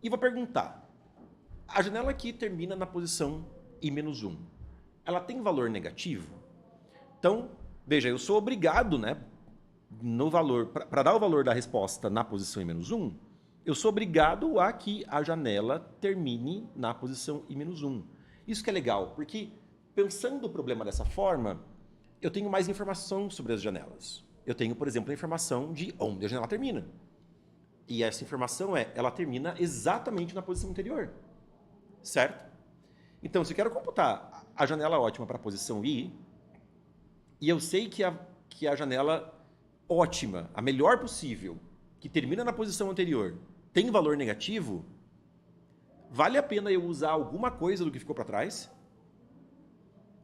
E vou perguntar, a janela que termina na posição i-1, ela tem valor negativo? Então, veja, eu sou obrigado, né, no valor, para dar o valor da resposta na posição i-1, eu sou obrigado a que a janela termine na posição i-1. Isso que é legal, porque pensando o problema dessa forma, eu tenho mais informação sobre as janelas. Eu tenho, por exemplo, a informação de onde a janela termina. E essa informação ela termina exatamente na posição anterior. Certo? Então, se eu quero computar a janela ótima para a posição i, e eu sei que a janela ótima, a melhor possível, que termina na posição anterior, tem valor negativo, vale a pena eu usar alguma coisa do que ficou para trás?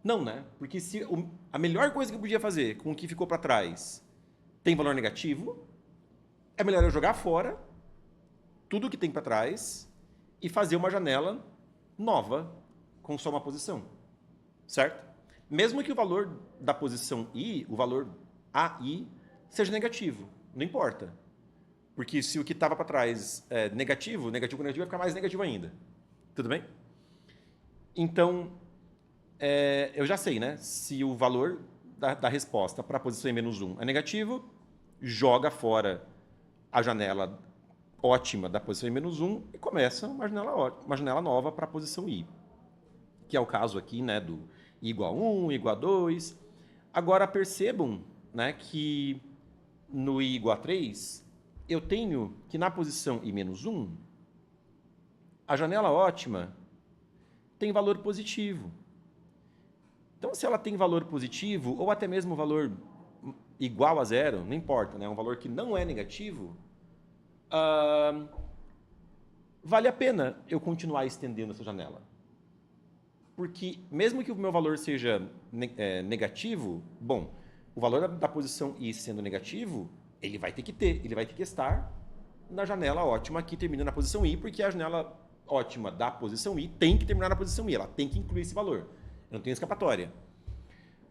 Não, né? Porque se a melhor coisa que eu podia fazer com o que ficou para trás tem valor negativo, é melhor eu jogar fora tudo que tem para trás e fazer uma janela nova com só uma posição, certo? Mesmo que o valor da posição I, o valor AI, seja negativo, não importa. Porque se o que estava para trás é negativo, negativo com negativo vai ficar mais negativo ainda. Tudo bem? Então, eu já sei, né? Se o valor da resposta para a posição em -1 é negativo, joga fora a janela ótima da posição em -1 e começa uma janela nova para a posição I. Que é o caso aqui, né, do I igual a 1, I igual a 2. Agora percebam, né, que no I igual a 3, eu tenho que na posição I-1, a janela ótima tem valor positivo. Então, se ela tem valor positivo, ou até mesmo valor igual a 0, não importa, né, um valor que não é negativo, vale a pena eu continuar estendendo essa janela. Porque mesmo que o meu valor seja negativo, bom, o valor da posição I sendo negativo, ele vai ter que estar na janela ótima que termina na posição I, porque a janela ótima da posição I tem que terminar na posição I, ela tem que incluir esse valor. Eu não tenho escapatória.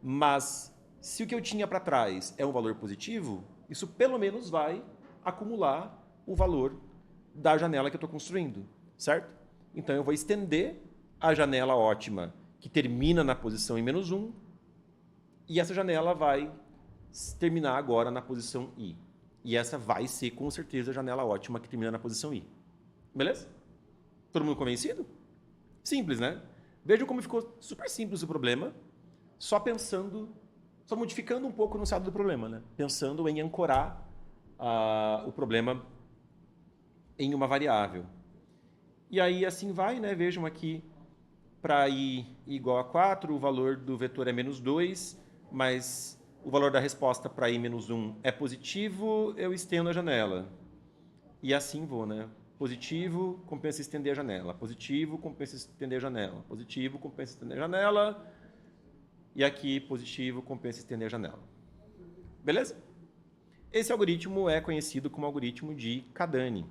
Mas se o que eu tinha para trás é um valor positivo, isso pelo menos vai acumular o valor da janela que eu estou construindo, certo? Então eu vou estender a janela ótima que termina na posição em -1 e essa janela vai terminar agora na posição I. E essa vai ser com certeza a janela ótima que termina na posição I. Beleza? Todo mundo convencido? Simples, né? Vejam como ficou super simples o problema, só modificando um pouco no estado do problema, né? Pensando em ancorar o problema em uma variável. E aí assim vai, né? Vejam aqui, para I igual a 4, o valor do vetor é -2, mas o valor da resposta para I-1 é positivo, eu estendo a janela. E assim vou, né? Positivo, compensa estender a janela. Positivo, compensa estender a janela. Positivo, compensa estender a janela. E aqui, positivo, compensa estender a janela. Beleza? Esse algoritmo é conhecido como algoritmo de Kadani.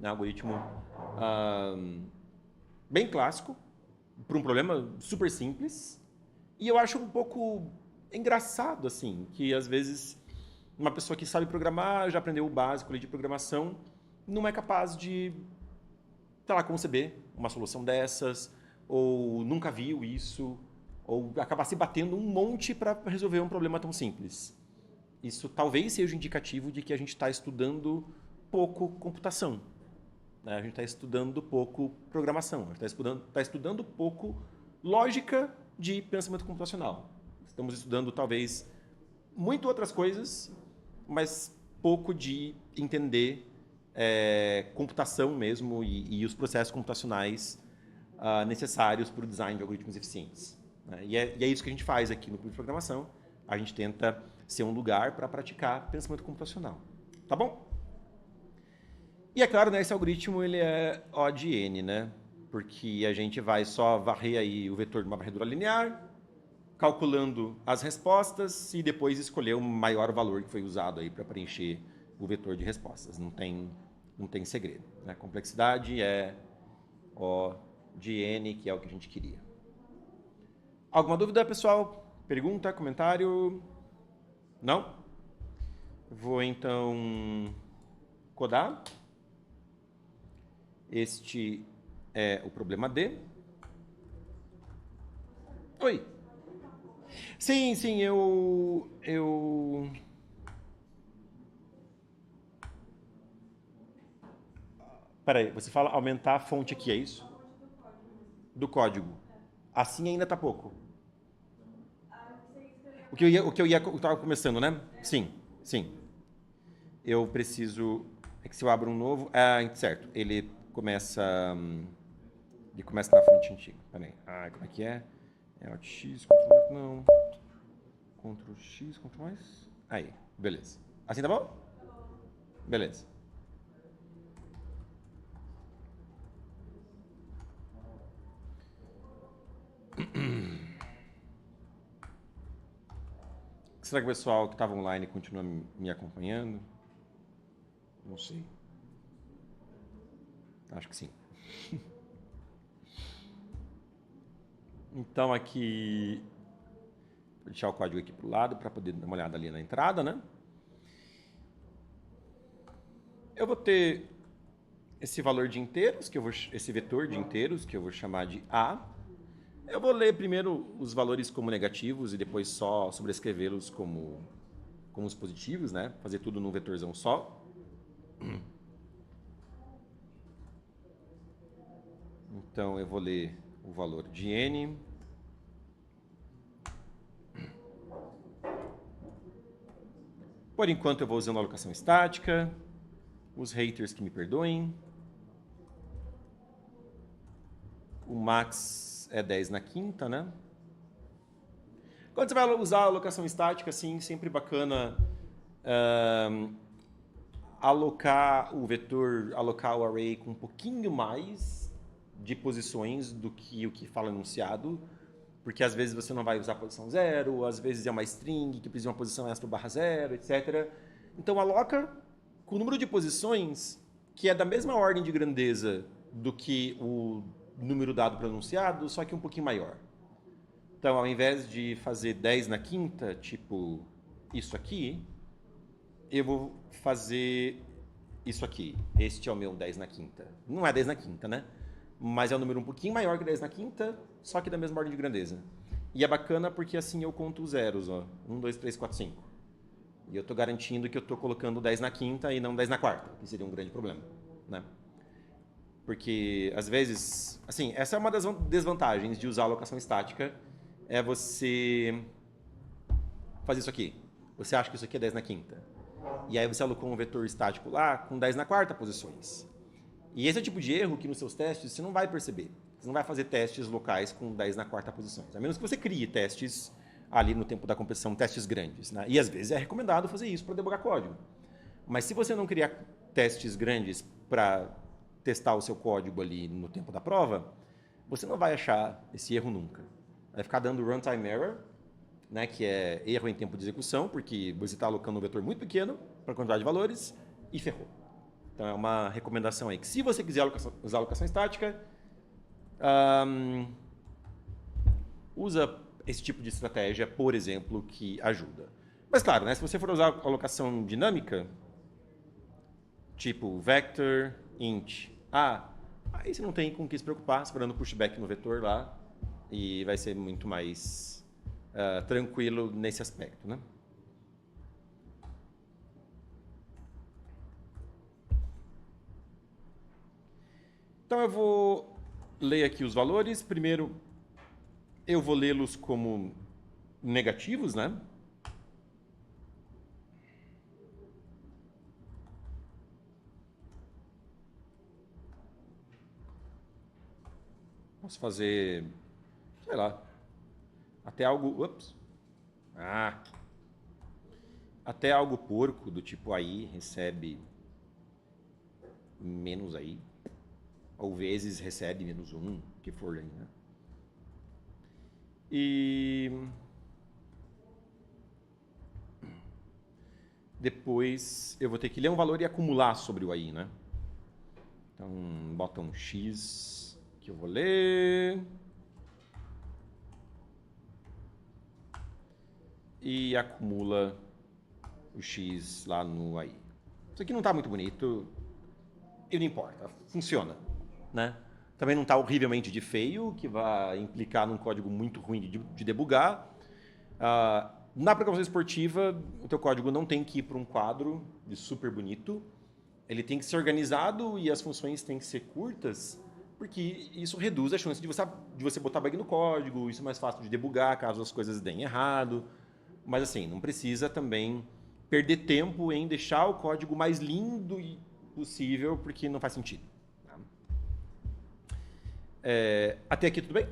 É um algoritmo bem clássico, para um problema super simples. E eu acho um pouco engraçado, assim, que às vezes uma pessoa que sabe programar, já aprendeu o básico ali de programação, não é capaz de, sei lá, conceber uma solução dessas, ou nunca viu isso, ou acabar se batendo um monte para resolver um problema tão simples. Isso talvez seja um indicativo de que a gente está estudando pouco computação. Né? A gente está estudando pouco programação, a gente está estudando pouco lógica de pensamento computacional. Estamos estudando talvez muito outras coisas, mas pouco de entender computação mesmo e os processos computacionais necessários para o design de algoritmos eficientes. Né? E é isso que a gente faz aqui no curso de programação. A gente tenta ser um lugar para praticar pensamento computacional. Tá bom? E é claro, né, esse algoritmo ele é O de N, né? Porque a gente vai só varrer aí o vetor de uma varredura linear, calculando as respostas e depois escolher o maior valor que foi usado aí para preencher o vetor de respostas. Não tem segredo. Né? A complexidade é O de N, que é o que a gente queria. Alguma dúvida, pessoal? Pergunta, comentário? Não? Vou então codar. Este é o problema D. Oi. Sim, eu... Peraí, você fala aumentar a fonte aqui, é isso? Do código. Assim ainda tá pouco. O que eu estava começando, né? Sim. Eu preciso... É que se eu abro um novo... certo. Ele começa na fonte antiga. Peraí. Como é que é? É Alt X, Ctrl... Não. Ctrl X, Ctrl mais. Aí, beleza. Assim tá bom? Beleza. Será que o pessoal que estava online continua me acompanhando? Não sei. Acho que sim. Então aqui, vou deixar o código aqui para o lado para poder dar uma olhada ali na entrada, né? Eu vou ter esse valor de inteiros, esse vetor de inteiros, que eu vou chamar de A. Eu vou ler primeiro os valores como negativos e depois só sobrescrevê-los como os positivos, né? Fazer tudo num vetorzão só. Então eu vou ler o valor de N. Por enquanto eu vou usando a alocação estática. Os haters que me perdoem. O max é 10 na quinta, né? Quando você vai usar a alocação estática, assim, sempre bacana alocar o vetor, alocar o array com um pouquinho mais de posições do que o que fala enunciado, porque às vezes você não vai usar a posição 0, às vezes é uma string que precisa de uma posição extra barra 0, etc. Então aloca com o número de posições que é da mesma ordem de grandeza do que o número dado para o enunciado, só que um pouquinho maior. Então, ao invés de fazer 10 na quinta, tipo isso aqui, eu vou fazer isso aqui. Este é o meu 10 na quinta. Não é 10 na quinta, né? Mas é um número um pouquinho maior que 10 na quinta, só que da mesma ordem de grandeza. E é bacana porque assim eu conto os zeros, ó. 1, 2, 3, 4, 5. E eu estou garantindo que eu estou colocando 10 na quinta e não 10 na quarta, que seria um grande problema, né? Porque, às vezes, assim, essa é uma das desvantagens de usar a alocação estática, é você fazer isso aqui. Você acha que isso aqui é 10 na quinta. E aí você alocou um vetor estático lá com 10 na quarta posições. E esse é o tipo de erro que nos seus testes você não vai perceber. Você não vai fazer testes locais com 10 na quarta posições. A menos que você crie testes ali no tempo da competição, testes grandes, né? E às vezes é recomendado fazer isso para debugar código. Mas se você não criar testes grandes para testar o seu código ali no tempo da prova, você não vai achar esse erro nunca. Vai ficar dando runtime error, né, que é erro em tempo de execução, porque você está alocando um vetor muito pequeno para a quantidade de valores e ferrou. Então é uma recomendação aí que se você quiser usar alocação estática, usa esse tipo de estratégia, por exemplo, que ajuda. Mas claro, né, se você for usar alocação dinâmica, tipo vector, int, aí você não tem com o que se preocupar, esperando o pushback no vetor lá, e vai ser muito mais tranquilo nesse aspecto, né? Então eu vou ler aqui os valores. Primeiro, eu vou lê-los como negativos, né? Posso fazer, sei lá, até algo... até algo porco, do tipo aí, recebe menos aí. Ou vezes recebe menos 1, o que for aí, né? E depois eu vou ter que ler um valor e acumular sobre o aí, né? Então, bota um x que eu vou ler. E acumula o x lá no aí. Isso aqui não está muito bonito, e não importa, funciona, né? Também não está horrivelmente de feio, que vai implicar num código muito ruim de debugar. Na programação esportiva, o teu código não tem que ir para um quadro de super bonito. Ele tem que ser organizado e as funções têm que ser curtas, porque isso reduz a chance de você botar bug no código, isso é mais fácil de debugar caso as coisas deem errado. Mas assim, não precisa também perder tempo em deixar o código mais lindo possível, porque não faz sentido. Até aqui tudo bem?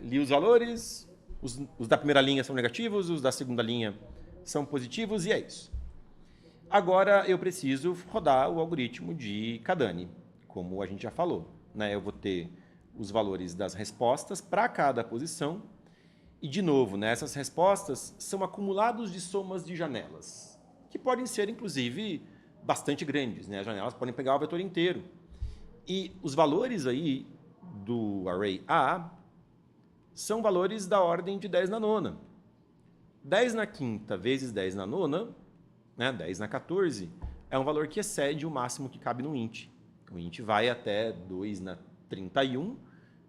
Li os valores, os da primeira linha são negativos, os da segunda linha são positivos, e é isso. Agora eu preciso rodar o algoritmo de Kadani, como a gente já falou, né? Eu vou ter os valores das respostas para cada posição E, de novo, né, essas respostas são acumulados de somas de janelas, que podem ser, inclusive, bastante grandes. Né? As janelas podem pegar o vetor inteiro. E os valores aí do array A são valores da ordem de 10 na nona. 10 na quinta vezes 10 na nona, né, 10 na 14, é um valor que excede o máximo que cabe no int. O int vai até 2 na 31,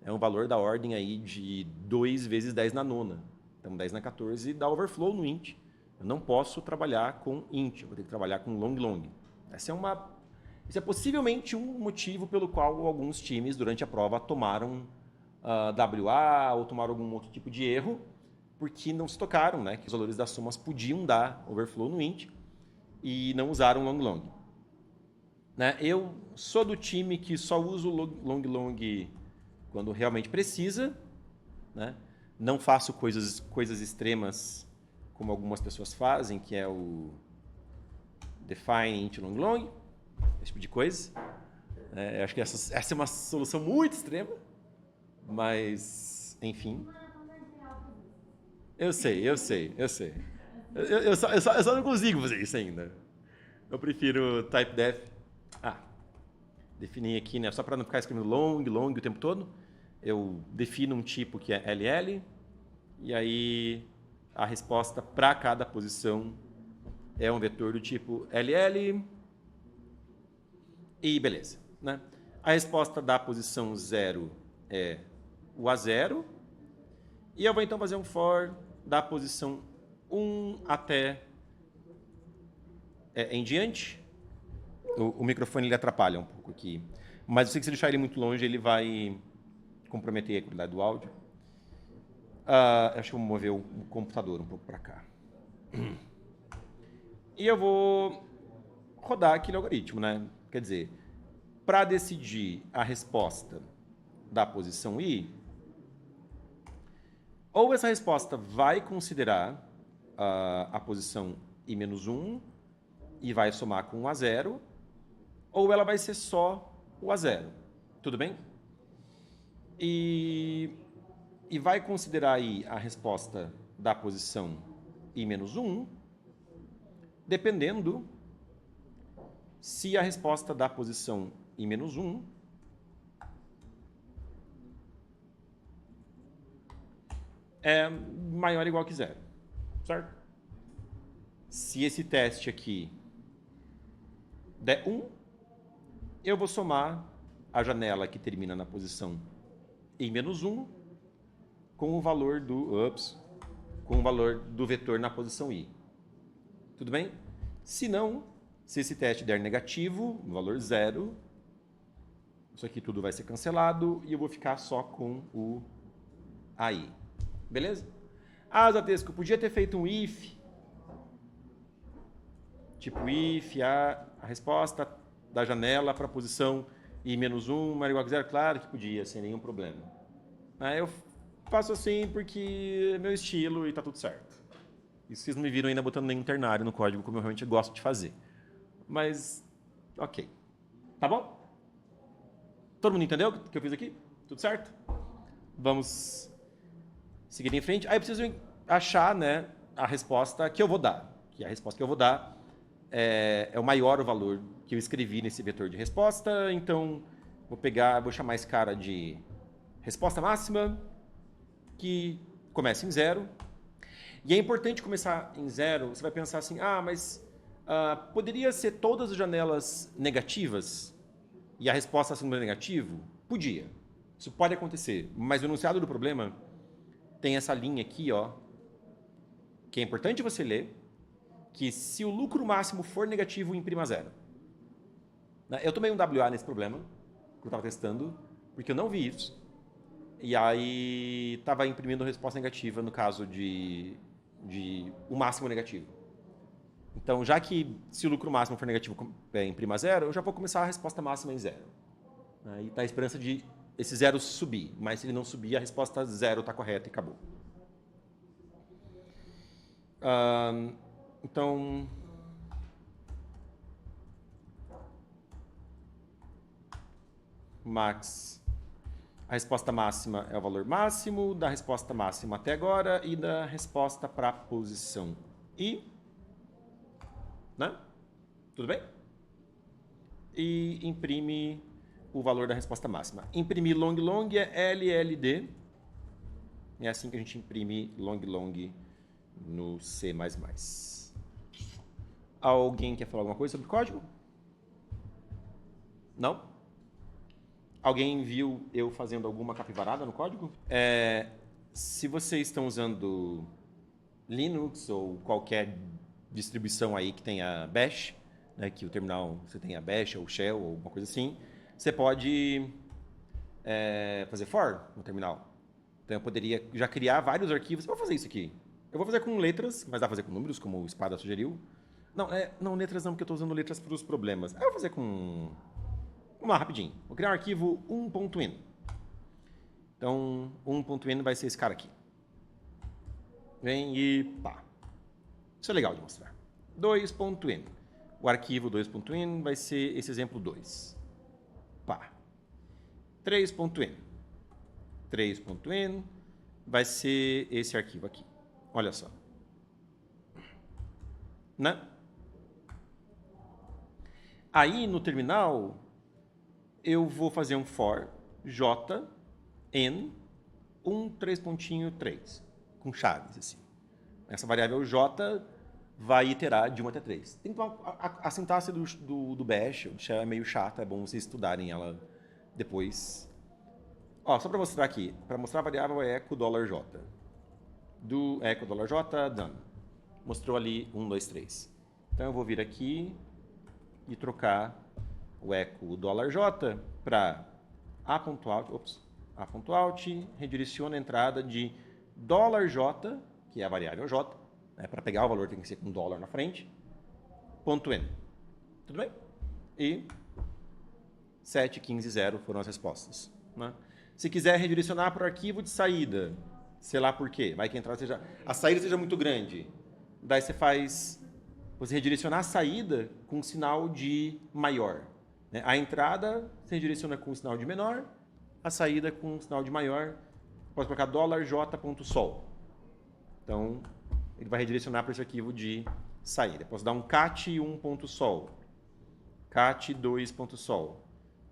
é um valor da ordem aí de 2 vezes 10 na nona. Então, 10 na 14 dá overflow no int. Eu não posso trabalhar com int, eu vou ter que trabalhar com long. Esse é possivelmente um motivo pelo qual alguns times, durante a prova, tomaram WA ou tomaram algum outro tipo de erro, porque não se tocaram, né, que os valores das somas podiam dar overflow no int e não usaram long. Né? Eu sou do time que só uso long quando realmente precisa, né? Não faço coisas extremas como algumas pessoas fazem, que é o define int long, esse tipo de coisa. Eu acho que essa é uma solução muito extrema, mas, enfim. Eu sei. Eu só não consigo fazer isso ainda. Eu prefiro typedef. Definir aqui, né? Só para não ficar escrevendo long o tempo todo. Eu defino um tipo que é LL, e aí a resposta para cada posição é um vetor do tipo LL, e beleza. Né? A resposta da posição 0 é o A0, e eu vou então fazer um for da posição 1 até em diante. O microfone ele atrapalha um pouco aqui, mas eu sei que se deixar ele muito longe, ele vai comprometer a qualidade do áudio. Acho que eu vou mover o computador um pouco para cá. E eu vou rodar aquele algoritmo, né? Quer dizer, para decidir a resposta da posição I, ou essa resposta vai considerar a posição I-1 e vai somar com o A0, ou ela vai ser só o A0. Tudo bem? E vai considerar aí a resposta da posição I-1, dependendo se a resposta da posição I-1 é maior ou igual que 0, certo? Se esse teste aqui der 1, eu vou somar a janela que termina na posição I-1 com o valor do vetor na posição I. Tudo bem? Se não, se esse teste der negativo, no valor 0, isso aqui tudo vai ser cancelado e eu vou ficar só com o AI. Beleza? Zatesco, eu podia ter feito um if, tipo if, a resposta da janela para a posição I-1 maior ou igual a 0, claro que podia, sem nenhum problema. Eu faço assim porque é meu estilo e tá tudo certo. Isso vocês não me viram ainda botando nenhum ternário no código, como eu realmente gosto de fazer. Mas, ok. Tá bom? Todo mundo entendeu o que eu fiz aqui? Tudo certo? Vamos seguir em frente. Aí eu preciso achar, né, a resposta que eu vou dar. Que a resposta que eu vou dar é o maior valor que eu escrevi nesse vetor de resposta. Então, vou chamar esse cara de resposta máxima, que começa em 0. E é importante começar em 0. Você vai pensar assim, mas poderia ser todas as janelas negativas e a resposta sendo negativo? Podia. Isso pode acontecer. Mas o enunciado do problema tem essa linha aqui, que é importante você ler, que se o lucro máximo for negativo, imprima 0. Eu tomei um WA nesse problema, que eu estava testando, porque eu não vi isso. E aí estava imprimindo resposta negativa no caso de o máximo negativo. Então, já que se o lucro máximo for negativo, imprima 0, eu já vou começar a resposta máxima em 0. E está a esperança de esse 0 subir, mas se ele não subir, a resposta 0 está correta e acabou. Então, max A resposta máxima é o valor máximo, da resposta máxima até agora e da resposta para a posição I. Né? Tudo bem? E imprime o valor da resposta máxima. Imprimir long long é LLD. É assim que a gente imprime long long no C++. Alguém quer falar alguma coisa sobre o código? Não? Alguém viu eu fazendo alguma capivarada no código? Se vocês estão usando Linux ou qualquer distribuição aí que tenha Bash, né, que o terminal você tenha Bash ou Shell ou alguma coisa assim, você pode fazer for no terminal. Então eu poderia já criar vários arquivos. Eu vou fazer isso aqui. Eu vou fazer com letras, mas dá pra fazer com números, como o Espada sugeriu. Não, letras não, porque eu estou usando letras para os problemas. Eu vou fazer com... Vamos lá, rapidinho. Vou criar um arquivo 1.in. Então, 1.in vai ser esse cara aqui. Vem e pá. Isso é legal de mostrar. 2.in. O arquivo 2.in vai ser esse exemplo 2. Pá. 3.in. 3.in vai ser esse arquivo aqui. Olha só. Né? Aí, no terminal, eu vou fazer um for j n 3.3 com chaves assim. Essa variável j vai iterar de 1 até 3. Tem que tomar a sintaxe do Bash, o Shell é meio chata, é bom vocês estudarem ela depois. Ó, só para mostrar aqui, para mostrar a variável é echo $j. Do echo $j done. Mostrou ali 1, 2, 3. Então eu vou vir aqui e trocar o echo $j para a.out, redireciona a entrada de $j, que é a variável j, né, para pegar o valor tem que ser com dólar na frente, .n. Tudo bem? E 7, 15, 0 foram as respostas. Né? Se quiser redirecionar para o arquivo de saída, sei lá por quê, vai que a saída seja muito grande, daí você redirecionar a saída com sinal de maior. Né? A entrada você redireciona com sinal de menor, a saída com sinal de maior. Pode colocar $j.sol. Então, ele vai redirecionar para esse arquivo de saída. Posso dar um cat1.sol, cat2.sol,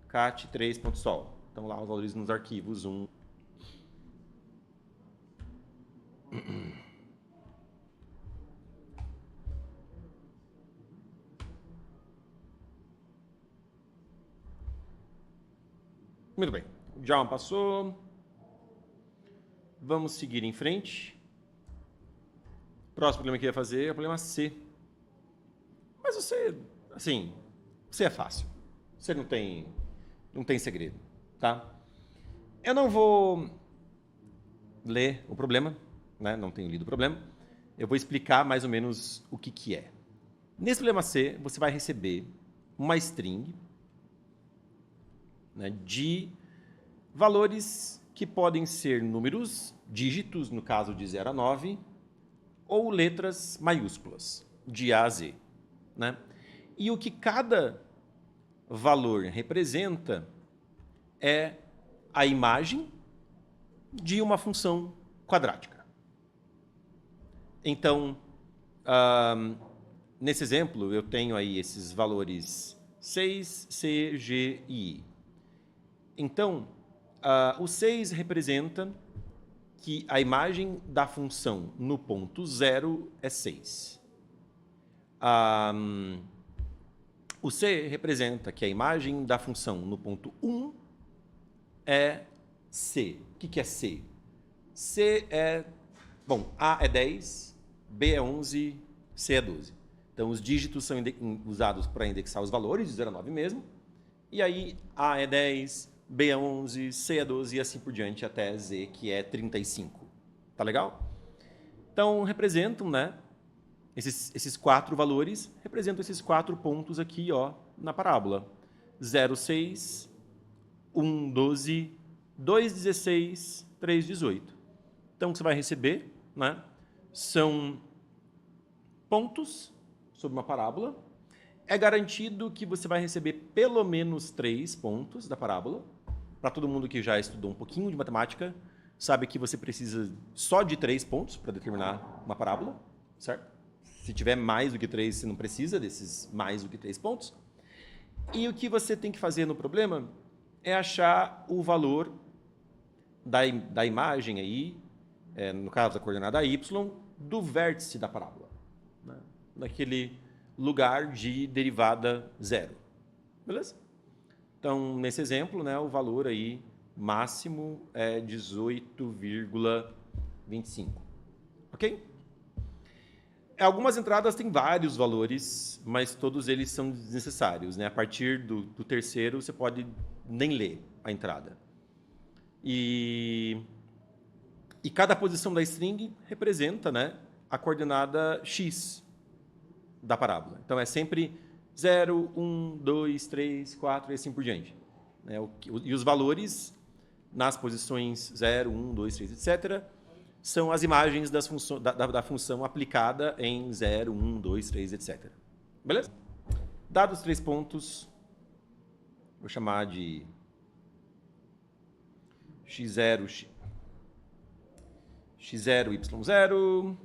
cat3.sol. Então, lá os valores nos arquivos 1. Muito bem. Já passou. Vamos seguir em frente. Próximo problema que eu ia fazer é o problema C. Mas você é fácil. Você não tem segredo, tá? Eu não vou ler o problema, né? Não tenho lido o problema. Eu vou explicar mais ou menos o que é. Nesse problema C, você vai receber uma string, né, de valores que podem ser números, dígitos, no caso de 0 a 9, ou letras maiúsculas, de A a Z. Né? E o que cada valor representa é a imagem de uma função quadrática. Então, nesse exemplo, eu tenho aí esses valores 6, C, G e I. Então, o 6 representa que a imagem da função no ponto 0 é 6. O C representa que a imagem da função no ponto 1 é C. O que é C? C é... Bom, A é 10, B é 11, C é 12. Então, os dígitos são usados para indexar os valores, de 0 a 9 mesmo. E aí, A é 10, B é 11, C é 12 e assim por diante até Z, que é 35. Tá legal? Então, representam, né? Esses 4 valores representam esses 4 pontos aqui, ó, na parábola. 0, 6, 1, 12, 2, 16, 3, 18. Então, o que você vai receber, né, são pontos sobre uma parábola. É garantido que você vai receber pelo menos 3 pontos da parábola. para todo mundo que já estudou um pouquinho de matemática, sabe que você precisa só de 3 pontos para determinar uma parábola, certo? Se tiver mais do que 3, você não precisa desses mais do que 3 pontos. E o que você tem que fazer no problema é achar o valor da imagem aí, no caso da coordenada y, do vértice da parábola, né? Naquele lugar de derivada zero. Beleza? Então, nesse exemplo, né, o valor aí máximo é 18,25. Ok? Algumas entradas têm vários valores, mas todos eles são desnecessários, né? A partir do terceiro, você pode nem ler a entrada. E cada posição da string representa, né, a coordenada x da parábola. Então, é sempre 0, 1, 2, 3, 4 e assim por diante. E os valores nas posições 0, 1, 2, 3, etc., são as imagens da função aplicada em 0, 1, 2, 3, etc. Beleza? Dados os 3 pontos, vou chamar de x0, y0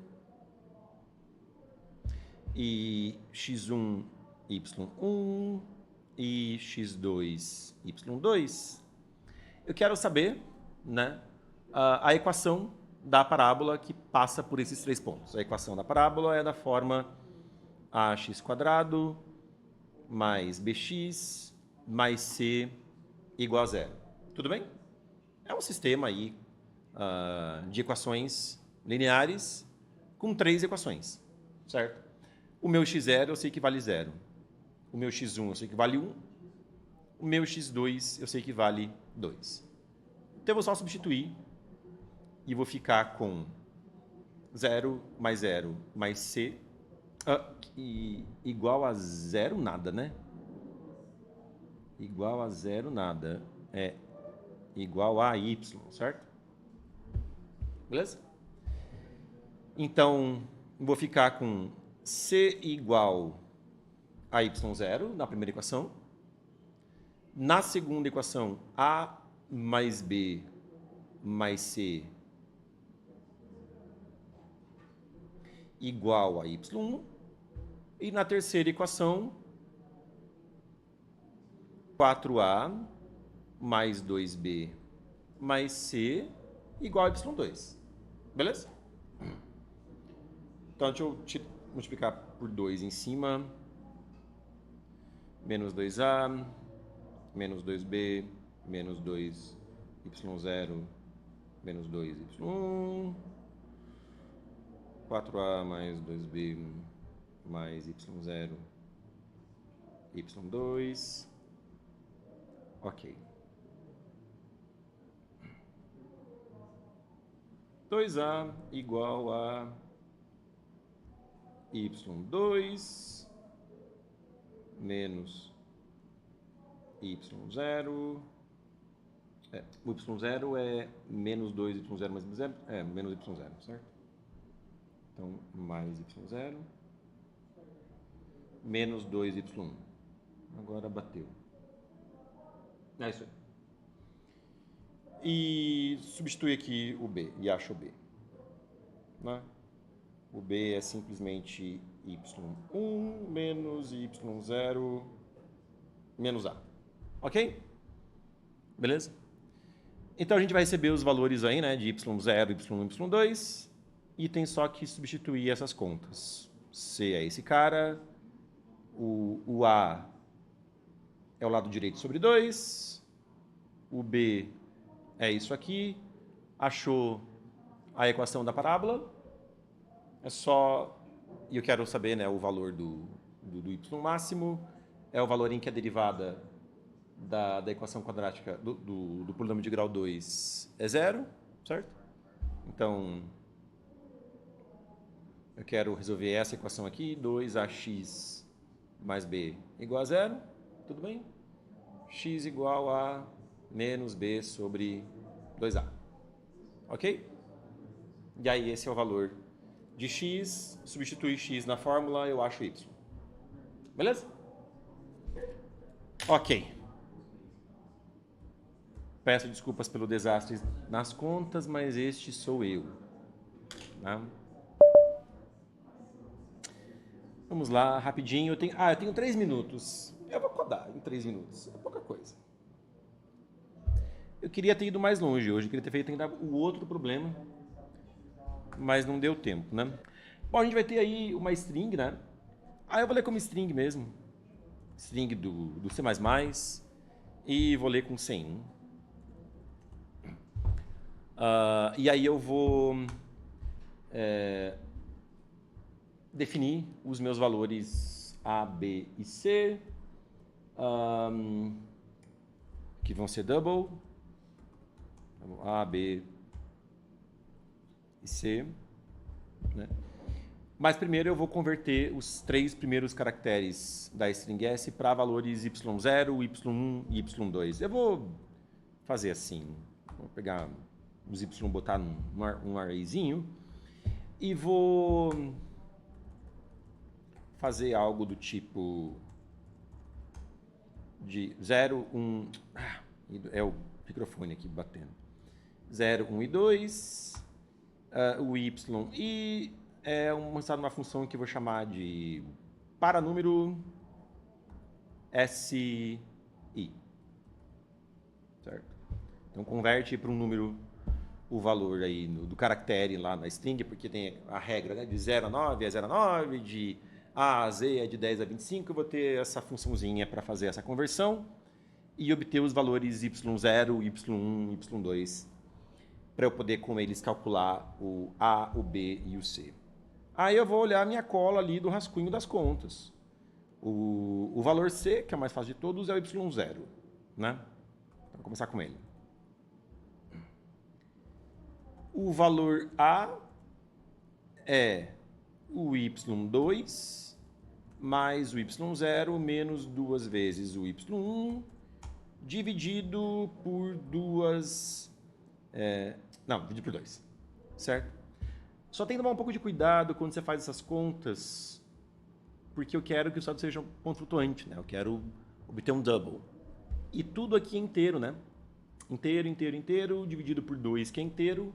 e x1, y1 e x2, y2. Eu quero saber, né, a equação da parábola que passa por esses 3 pontos. A equação da parábola é da forma ax² mais bx mais c igual a 0. Tudo bem? É um sistema aí de equações lineares com 3 equações, certo? O meu x0 eu sei que vale 0. O meu x1 eu sei que vale 1. O meu x2 eu sei que vale 2. Então eu vou só substituir e vou ficar com 0 mais c igual a 0 nada, né? Igual a 0 nada. É igual a y, certo? Beleza? Então, vou ficar com c igual a y0 na primeira equação. Na segunda equação, a mais b mais c igual a y1. E na terceira equação, 4a mais 2b mais c igual a y2. Beleza? Então, deixa eu multiplicar por 2 em cima. Menos 2a, menos 2b, menos 2y0, menos 2y1. 4a mais 2b mais y0, y2. Ok. 2a igual a y2 menos y0. O y0 é menos 2y0 mais y0. Menos y0, certo? Então, mais y0 menos 2y1. Agora bateu. É isso aí. E substitui aqui o b e acho o b. Né? O b é simplesmente y1 menos y0 menos a. Ok? Beleza? Então a gente vai receber os valores aí, né, de y0, y1, y2, e tem só que substituir essas contas. C é esse cara, o a é o lado direito sobre 2, o b é isso aqui, achou a equação da parábola, é só, e eu quero saber, né, o valor do y máximo, é o valor em que a derivada da equação quadrática do polinômio de grau 2 é 0, certo? Então, eu quero resolver essa equação aqui, 2ax mais b igual a 0, tudo bem? X igual a menos b sobre 2a, ok? E aí esse é o valor de x, substitui x na fórmula, eu acho y. Beleza? Ok. Peço desculpas pelo desastre nas contas, mas este sou eu. Né? Vamos lá, rapidinho. Eu tenho 3 minutos. Eu vou codar em 3 minutos. É pouca coisa. Eu queria ter ido mais longe hoje. Eu queria ter feito ainda o outro problema. Mas não deu tempo, né? Bom, a gente vai ter aí uma string, né? Eu vou ler como string mesmo. String do C++. E vou ler com 100. E aí eu vou definir os meus valores A, B e C, que vão ser double, A, B e C, né? Mas primeiro eu vou converter os 3 primeiros caracteres da string S para valores y0, y1 e y2. Eu vou fazer assim, vou pegar os y, botar num arrayzinho e vou fazer algo do tipo de 0, 1... é o microfone aqui batendo. 0, 1 e 2, o y e uma função que eu vou chamar de paranúmero SI. Certo? Então converte para um número o valor aí do caractere lá na string, porque tem a regra, né, de 0 a 9 é 0 a 9, de A a Z é de 10 a 25, eu vou ter essa funçãozinha para fazer essa conversão e obter os valores y0, y1, y2, para eu poder com eles calcular o A, o B e o C. Aí eu vou olhar a minha cola ali do rascunho das contas. O valor C, que é o mais fácil de todos, é o y0, né? Vou começar com ele. O valor A é o y2 mais o y0 menos 2 vezes o y1 dividido por 2... dividido por 2, certo? Só tem que tomar um pouco de cuidado quando você faz essas contas, porque eu quero que o saldo seja um ponto flutuante, né? Eu quero obter um double. E tudo aqui é inteiro, né? Inteiro, inteiro, inteiro, dividido por 2, que é inteiro.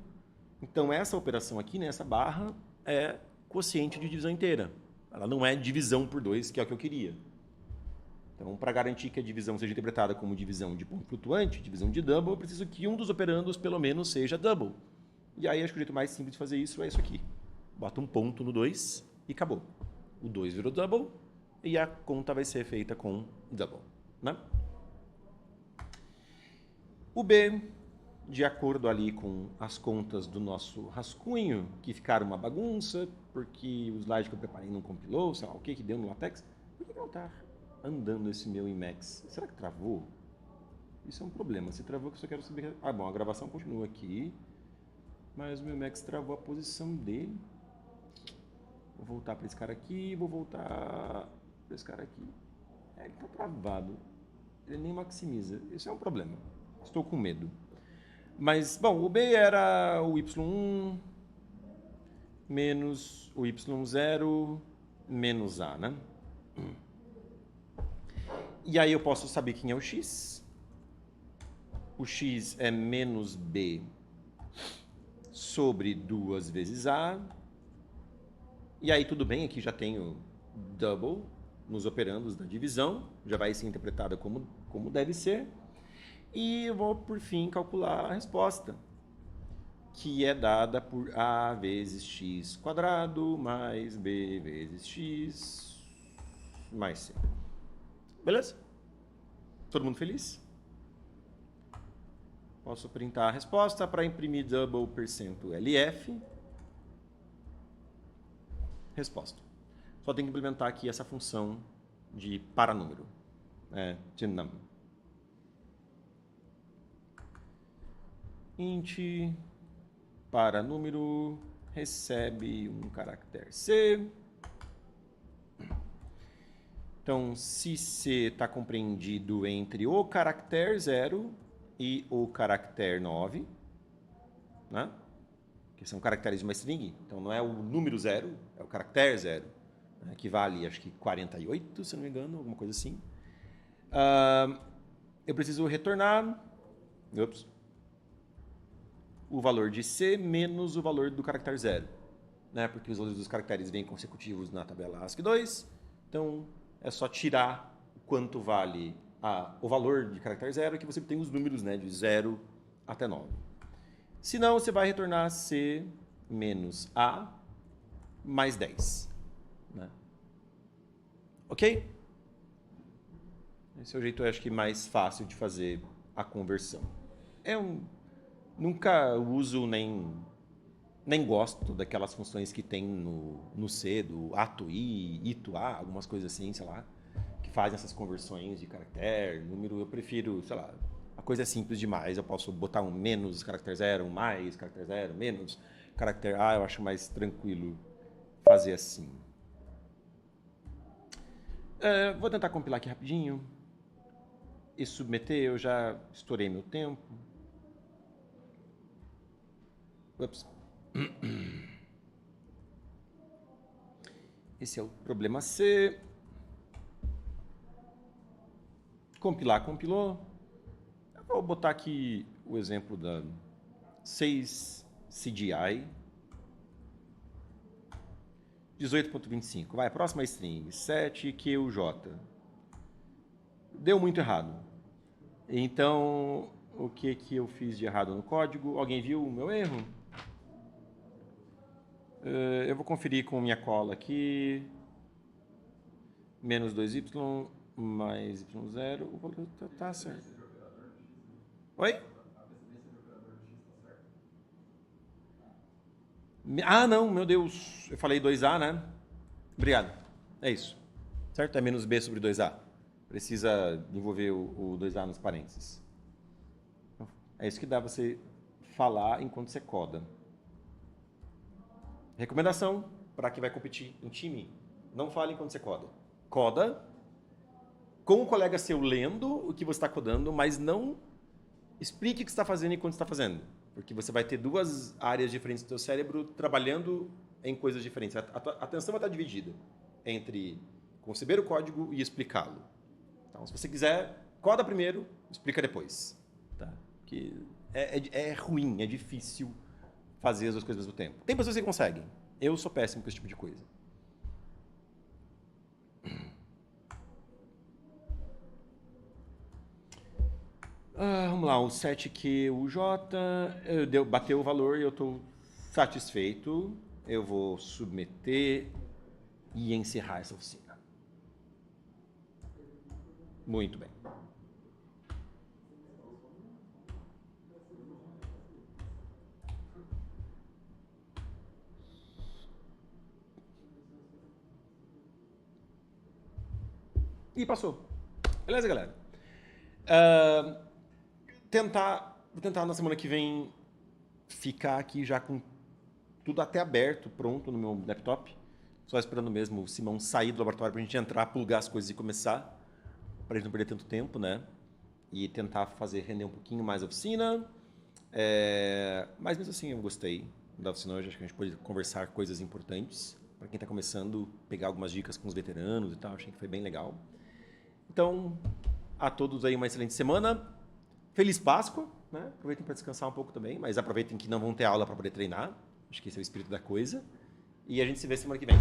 Então, essa operação aqui, né, essa barra, é quociente de divisão inteira. Ela não é divisão por 2, que é o que eu queria. Então, para garantir que a divisão seja interpretada como divisão de ponto flutuante, divisão de double, eu preciso que um dos operandos, pelo menos, seja double. E aí, acho que o jeito mais simples de fazer isso é isso aqui. Bota um ponto no 2 e acabou. O 2 virou double e a conta vai ser feita com double, né? O B, de acordo ali com as contas do nosso rascunho, que ficaram uma bagunça, porque o slide que eu preparei não compilou, sei lá o que deu no LaTeX. Por que não está andando esse meu Emacs? Será que travou? Isso é um problema. Se travou, que eu só quero saber... bom, a gravação continua aqui, mas o meu Emacs travou a posição dele. Vou voltar para esse cara aqui, vou voltar para esse cara aqui. Ele está travado. Ele nem maximiza. Isso é um problema. Estou com medo. Mas, bom, o B era o y1 menos o y0 menos A, né? E aí eu posso saber quem é o x. O x é menos B sobre 2 vezes A. E aí tudo bem, aqui já tenho double nos operandos da divisão. Já vai ser interpretada como deve ser. E eu vou, por fim, calcular a resposta, que é dada por A vezes x quadrado mais B vezes x mais C. Beleza? Todo mundo feliz? Posso printar a resposta para imprimir double %LF. Resposta. Só tenho que implementar aqui essa função de paranúmero, de num. Int paranúmero recebe um caractere C. Então, se C está compreendido entre o caractere 0 e o caractere 9, né? Que são caracteres de uma string, então não é o número 0, é o caractere 0, né? Que vale, acho que 48, se não me engano, alguma coisa assim. Eu preciso retornar Ops. O valor de C menos o valor do caractere 0. Né? Porque os valores dos caracteres vêm consecutivos na tabela ASCII 2. Então, é só tirar quanto vale o valor de caractere 0, que você tem os números, né, de 0 até 9. Se não, você vai retornar C menos A mais 10. Né? Ok? Esse é o jeito, eu acho que, mais fácil de fazer a conversão. Nunca uso nem gosto daquelas funções que tem no C, do ato I, ito A, algumas coisas assim, sei lá, que fazem essas conversões de caractere, número. Eu prefiro, sei lá, a coisa é simples demais. Eu posso botar um menos caractere 0, um mais caractere 0, menos caractere A. Eu acho mais tranquilo fazer assim. Vou tentar compilar aqui rapidinho e submeter. Eu já estourei meu tempo. Ups. Esse é o problema C. Compilar, compilou. Eu vou botar aqui o exemplo da 6 CGI 18.25. Vai, próxima string. 7QJ. Deu muito errado. Então, o que eu fiz de errado no código? Alguém viu o meu erro? Eu vou conferir com minha cola aqui. Menos 2y mais y0. O valor tá certo. Oi? Ah, não, meu Deus. Eu falei 2a, né? Obrigado. É isso. Certo? É menos b sobre 2a. Precisa envolver o 2a nos parênteses. É isso que dá você falar enquanto você coda. Recomendação para quem vai competir em time: não fale enquanto você coda. Coda com um colega seu lendo o que você está codando, mas não explique o que você está fazendo enquanto está fazendo. Porque você vai ter duas áreas diferentes do seu cérebro trabalhando em coisas diferentes. A atenção vai estar dividida entre conceber o código e explicá-lo. Então, se você quiser, coda primeiro, explica depois. Tá? Que é ruim, é difícil fazer as duas coisas ao mesmo tempo. Tem pessoas que conseguem. Eu sou péssimo com esse tipo de coisa. Vamos lá, o 7QUJ bateu o valor e eu estou satisfeito. Eu vou submeter e encerrar essa oficina. Muito bem. E passou. Beleza, galera? Vou tentar na semana que vem ficar aqui já com tudo até aberto, pronto no meu laptop. Só esperando mesmo o Simão sair do laboratório pra gente entrar, plugar as coisas e começar. Pra gente não perder tanto tempo, né? E tentar fazer render um pouquinho mais a oficina. Mas mesmo assim eu gostei da oficina hoje. Acho que a gente pode conversar coisas importantes. Para quem está começando, pegar algumas dicas com os veteranos e tal. Achei que foi bem legal. Então, a todos aí uma excelente semana. Feliz Páscoa, né? Aproveitem para descansar um pouco também, mas aproveitem que não vão ter aula para poder treinar. Acho que esse é o espírito da coisa. E a gente se vê semana que vem.